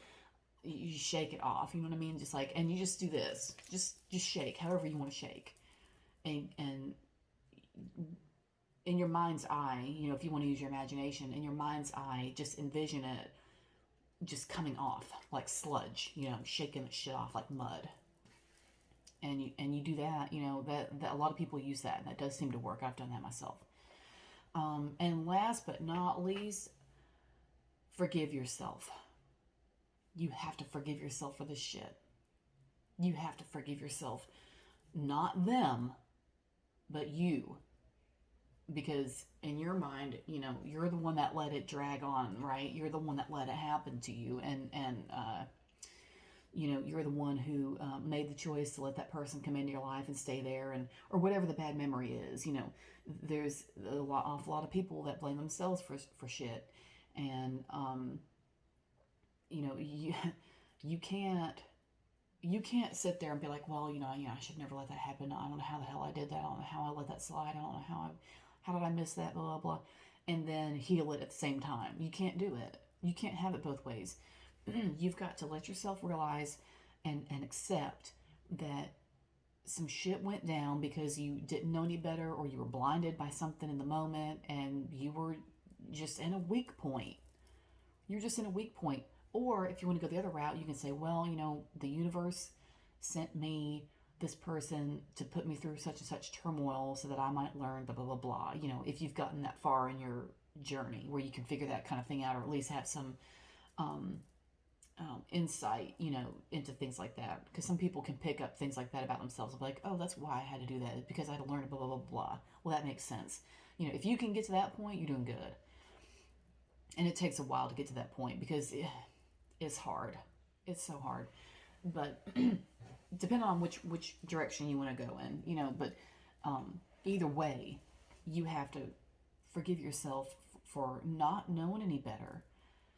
you shake it off. You know what I mean? Just like, and you just do this, just shake however you want to shake, and in your mind's eye, if you want to use your imagination, in your mind's eye, just envision it just coming off like sludge, shaking the shit off like mud. And you do that, that a lot of people use that, and that does seem to work. I've done that myself. And last but not least, forgive yourself. You have to forgive yourself for this shit. You have to forgive yourself. Not them, but you. Because in your mind, you're the one that let it drag on, right? You're the one that let it happen to you. And you're the one who made the choice to let that person come into your life and stay there, or whatever the bad memory is. There's awful lot of people that blame themselves for shit, and you can't sit there and be like, well, I should never let that happen. I don't know how the hell I did that. I don't know how I let that slide. I don't know how did I miss that, blah, blah, blah, and then heal it at the same time. You can't do it. You can't have it both ways. You've got to let yourself realize and accept that some shit went down because you didn't know any better, or you were blinded by something in the moment, and you were just in a weak point. You're just in a weak point. Or if you want to go the other route, you can say, well, the universe sent me this person to put me through such and such turmoil so that I might learn blah blah blah blah. If you've gotten that far in your journey where you can figure that kind of thing out, or at least have some insight, into things like that. Because some people can pick up things like that about themselves. Like, oh, that's why I had to do that, because I had to learn blah blah blah blah. Well, that makes sense. If you can get to that point, you're doing good. And it takes a while to get to that point because it's hard. It's so hard. But depending on which direction you want to go in, but either way, you have to forgive yourself for not knowing any better.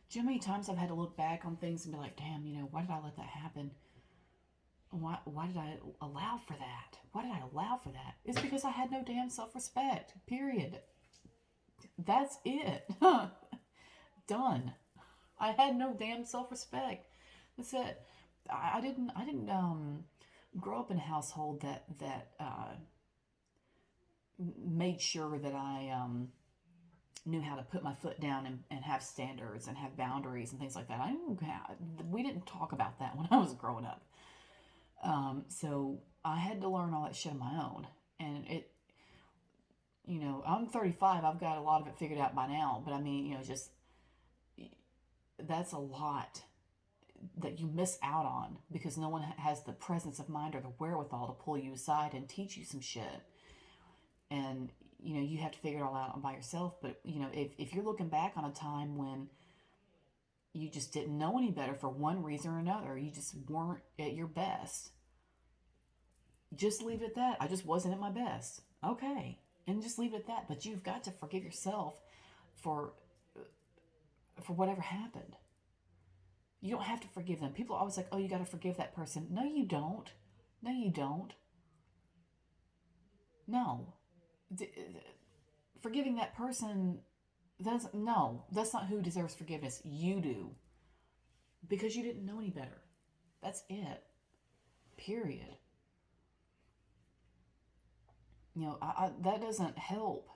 Do you know how many times I've had to look back on things and be like, damn, why did I let that happen? Why did I allow for that? Why did I allow for that? It's because I had no damn self-respect, period. That's it. Done. I had no damn self-respect. That's it. I didn't grow up in a household that made sure that I knew how to put my foot down and have standards and have boundaries and things like that. We didn't talk about that when I was growing up. So I had to learn all that shit on my own. And I'm 35. I've got a lot of it figured out by now. But I mean, just that's a lot that you miss out on because no one has the presence of mind or the wherewithal to pull you aside and teach you some shit. And you have to figure it all out by yourself. But if you're looking back on a time when you just didn't know any better for one reason or another, you just weren't at your best, just leave it at that. I just wasn't at my best. Okay, and just leave it at that. But you've got to forgive yourself for whatever happened. You don't have to forgive them. People are always like, oh, you got to forgive that person. No, you don't. No, you don't. No. Forgiving that person, that's not who deserves forgiveness. You do. Because you didn't know any better. That's it. Period. That doesn't help.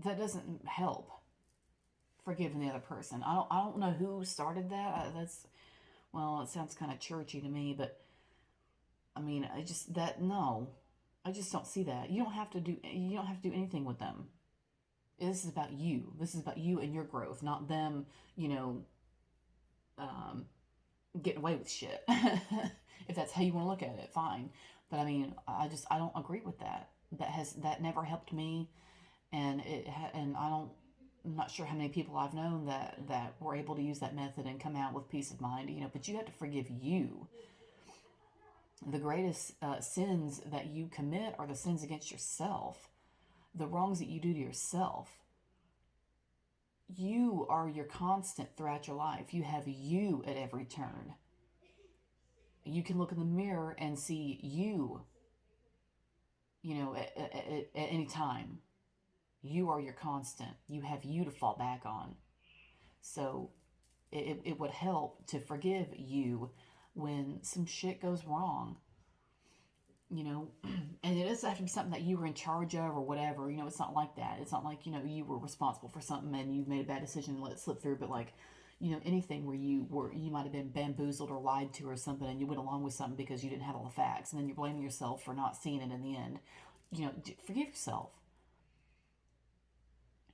That doesn't help. Forgiving the other person. I don't know who started that. It sounds kind of churchy to me, but I mean, I just don't see that. You don't have to do anything with them. This is about you. This is about you and your growth, not them, getting away with shit. If that's how you want to look at it, fine. But I mean, I don't agree with that. That never helped me, and I'm not sure how many people I've known that were able to use that method and come out with peace of mind. But you have to forgive you. The greatest sins that you commit are the sins against yourself, the wrongs that you do to yourself. You are your constant throughout your life. You have you at every turn. You can look in the mirror and see you, at any time. You are your constant. You have you to fall back on. So it would help to forgive you when some shit goes wrong, and it doesn't have to be something that you were in charge of or whatever. It's not like that. It's not like, you were responsible for something and you made a bad decision and let it slip through. But like, anything where you might have been bamboozled or lied to or something, and you went along with something because you didn't have all the facts, and then you're blaming yourself for not seeing it in the end. Forgive yourself.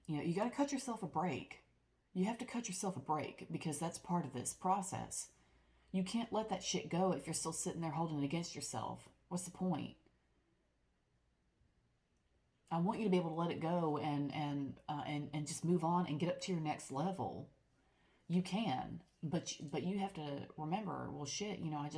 You got to cut yourself a break. You have to cut yourself a break because that's part of this process. You can't let that shit go if you're still sitting there holding it against yourself. What's the point? I want you to be able to let it go and just move on and get up to your next level. You can, but you have to remember, well, shit, I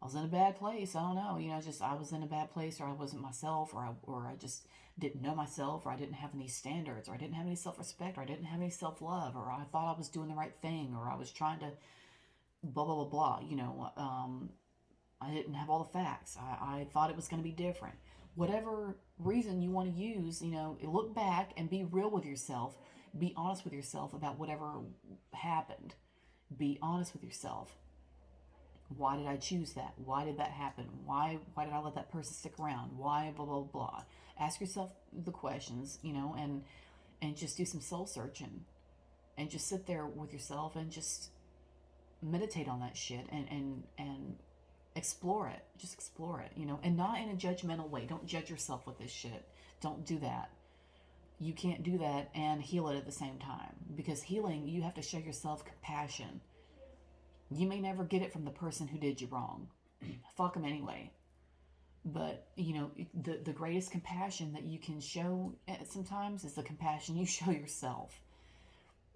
was in a bad place. I don't know, I was in a bad place, or I wasn't myself, or I just didn't know myself, or I didn't have any standards, or I didn't have any self-respect, or I didn't have any self-love, or I thought I was doing the right thing, or I was trying to blah, blah, blah, blah, I didn't have all the facts. I thought it was going to be different. Whatever reason you want to use, look back and be real with yourself. Be honest with yourself about whatever happened. Be honest with yourself. Why did I choose that? Why did that happen? Why did I let that person stick around? Why blah, blah, blah. Ask yourself the questions, and just do some soul searching. And just sit there with yourself and just meditate on that shit and explore it. Just explore it, and not in a judgmental way. Don't judge yourself with this shit. Don't do that. You can't do that and heal it at the same time, because healing, you have to show yourself compassion. You may never get it from the person who did you wrong. Fuck them anyway. But the greatest compassion that you can show sometimes is the compassion you show yourself.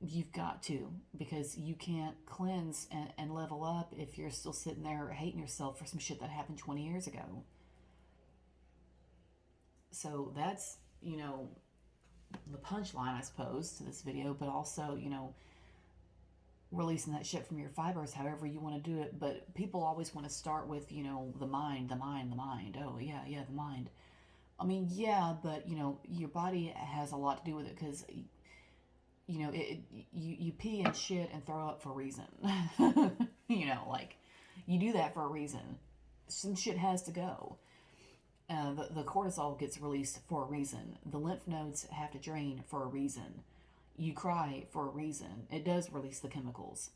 You've got to, because you can't cleanse and level up if you're still sitting there hating yourself for some shit that happened 20 years ago. So that's, the punchline, I suppose, to this video, but also, releasing that shit from your fibers however you want to do it. But people always want to start with, the mind. Oh, yeah, the mind. I mean, yeah, but, your body has a lot to do with it, because you pee and shit and throw up for a reason. Like, you do that for a reason. Some shit has to go. The cortisol gets released for a reason. The lymph nodes have to drain for a reason. You cry for a reason. It does release the chemicals.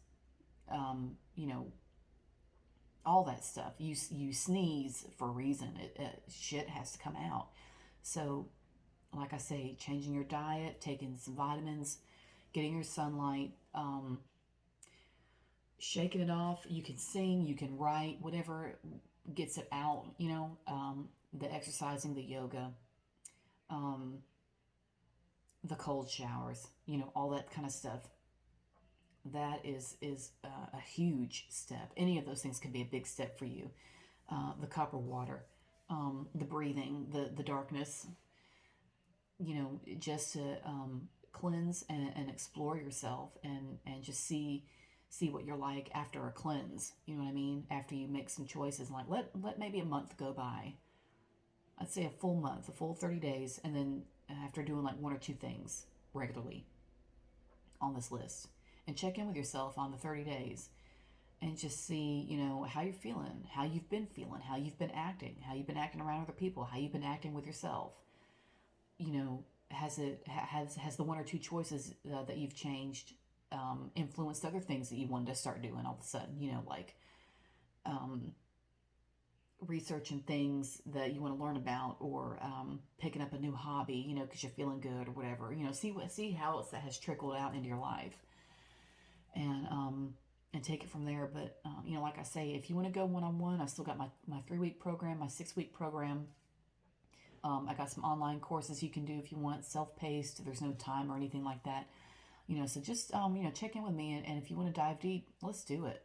All that stuff. You sneeze for a reason. Shit has to come out. So, like I say, changing your diet, taking some vitamins, getting your sunlight, shaking it off. You can sing, you can write, whatever gets it out, the exercising, the yoga, the cold showers, all that kind of stuff. That is a huge step. Any of those things can be a big step for you. The copper water, the breathing, the darkness, just to cleanse and explore yourself, and just see what you're like after a cleanse. You know what I mean? After you make some choices, like let maybe a month go by. I'd say a full month, a full 30 days, and then after doing like one or two things regularly on this list, and check in with yourself on the 30 days and just see, how you're feeling, how you've been feeling, how you've been acting around other people, how you've been acting with yourself. Has the one or two choices that you've changed influenced other things that you wanted to start doing all of a sudden, like researching things that you want to learn about, or picking up a new hobby, because you're feeling good or whatever. See how it has trickled out into your life, and take it from there. But like I say, if you want to go one-on-one, I still got my 3-week program, my 6-week program. I got some online courses you can do if you want, self-paced. There's no time or anything like that. So just check in with me, and if you want to dive deep, let's do it.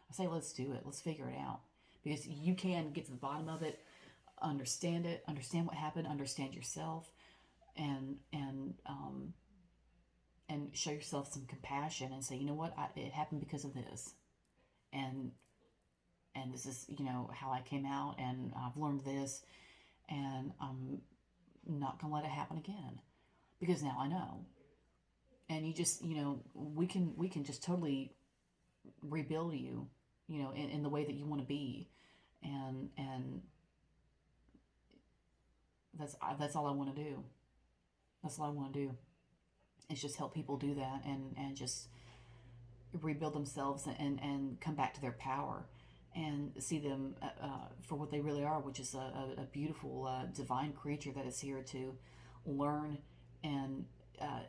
I say let's do it. Let's figure it out, because you can get to the bottom of it, understand what happened, understand yourself, and show yourself some compassion, and say, what, it happened because of this, and this is how I came out, and I've learned this, and I'm not gonna let it happen again, because now I know. And you just we can just totally rebuild you, in the way that you want to be, and that's all I want to do. That's all I want to do. Is just help people do that, and just rebuild themselves, and come back to their power, and see them for what they really are, which is a beautiful divine creature that is here to learn and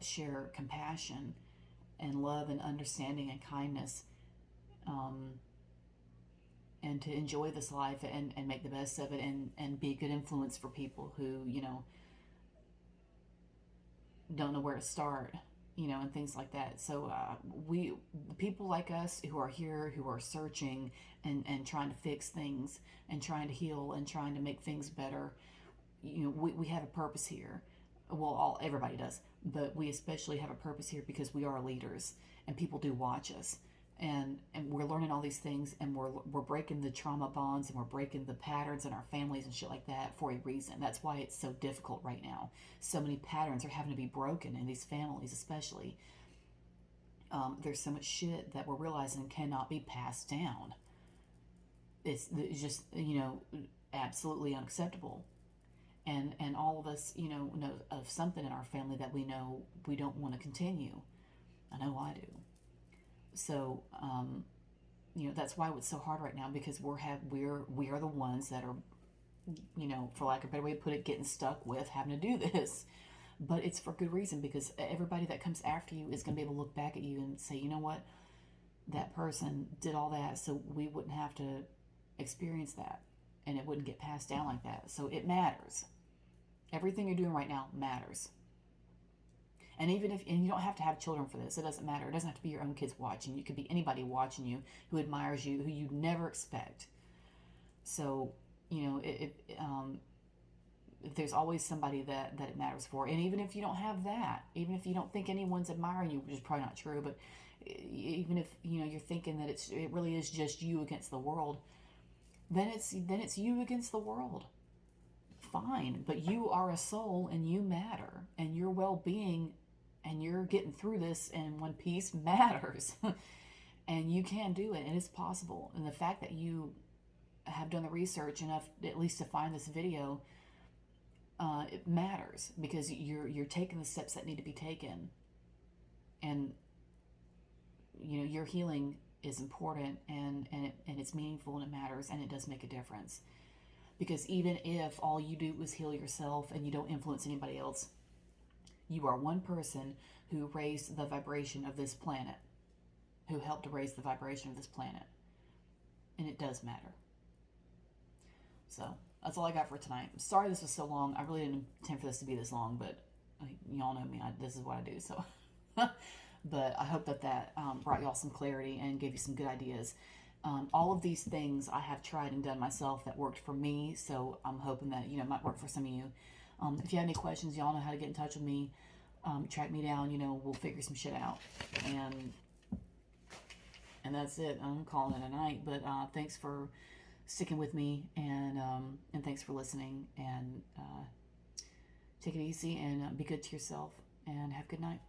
share compassion and love and understanding and kindness, and to enjoy this life, and make the best of it, and be a good influence for people who don't know where to start, and things like that. So people like us who are here, who are searching, and trying to fix things, and trying to heal, and trying to make things better, we have a purpose here. Well, everybody does, but we especially have a purpose here because we are leaders, and people do watch us, and we're learning all these things, and we're breaking the trauma bonds, and we're breaking the patterns in our families and shit like that for a reason. That's why it's so difficult right now. So many patterns are having to be broken in these families, especially. There's so much shit that we're realizing cannot be passed down. It's just absolutely unacceptable. And all of us, know of something in our family that we know we don't want to continue. I know I do. So, that's why it's so hard right now, because we are the ones that are, for lack of a better way to put it, getting stuck with having to do this. But it's for good reason, because everybody that comes after you is going to be able to look back at you and say, you know what, that person did all that so we wouldn't have to experience that, and it wouldn't get passed down like that. So it matters. Everything you're doing right now matters. And even if, and you don't have to have children for this, it doesn't matter. It doesn't have to be your own kids watching. You could be anybody watching you who admires you, who you never expect. So, there's always somebody that it matters for. And even if you don't have that, even if you don't think anyone's admiring you, which is probably not true, but even if, you're thinking that it really is just you against the world, then it's you against the world. Fine, but you are a soul and you matter, and your well-being and you're getting through this in one piece matters. And you can do it, and it's possible. And the fact that you have done the research enough at least to find this video, it matters, because you're taking the steps that need to be taken. And your healing is important, and it's meaningful, and it matters, and it does make a difference. Because even if all you do is heal yourself and you don't influence anybody else, you are one person who raised the vibration of this planet, who helped to raise the vibration of this planet. And it does matter. So that's all I got for tonight. I'm sorry this was so long. I really didn't intend for this to be this long, but y'all know me. This is what I do. So, but I hope that brought y'all some clarity and gave you some good ideas. All of these things I have tried and done myself that worked for me, so I'm hoping that it might work for some of you. If you have any questions, y'all know how to get in touch with me. Track me down. We'll figure some shit out, and that's it. I'm calling it a night. But thanks for sticking with me, and thanks for listening. And take it easy, and be good to yourself, and have a good night.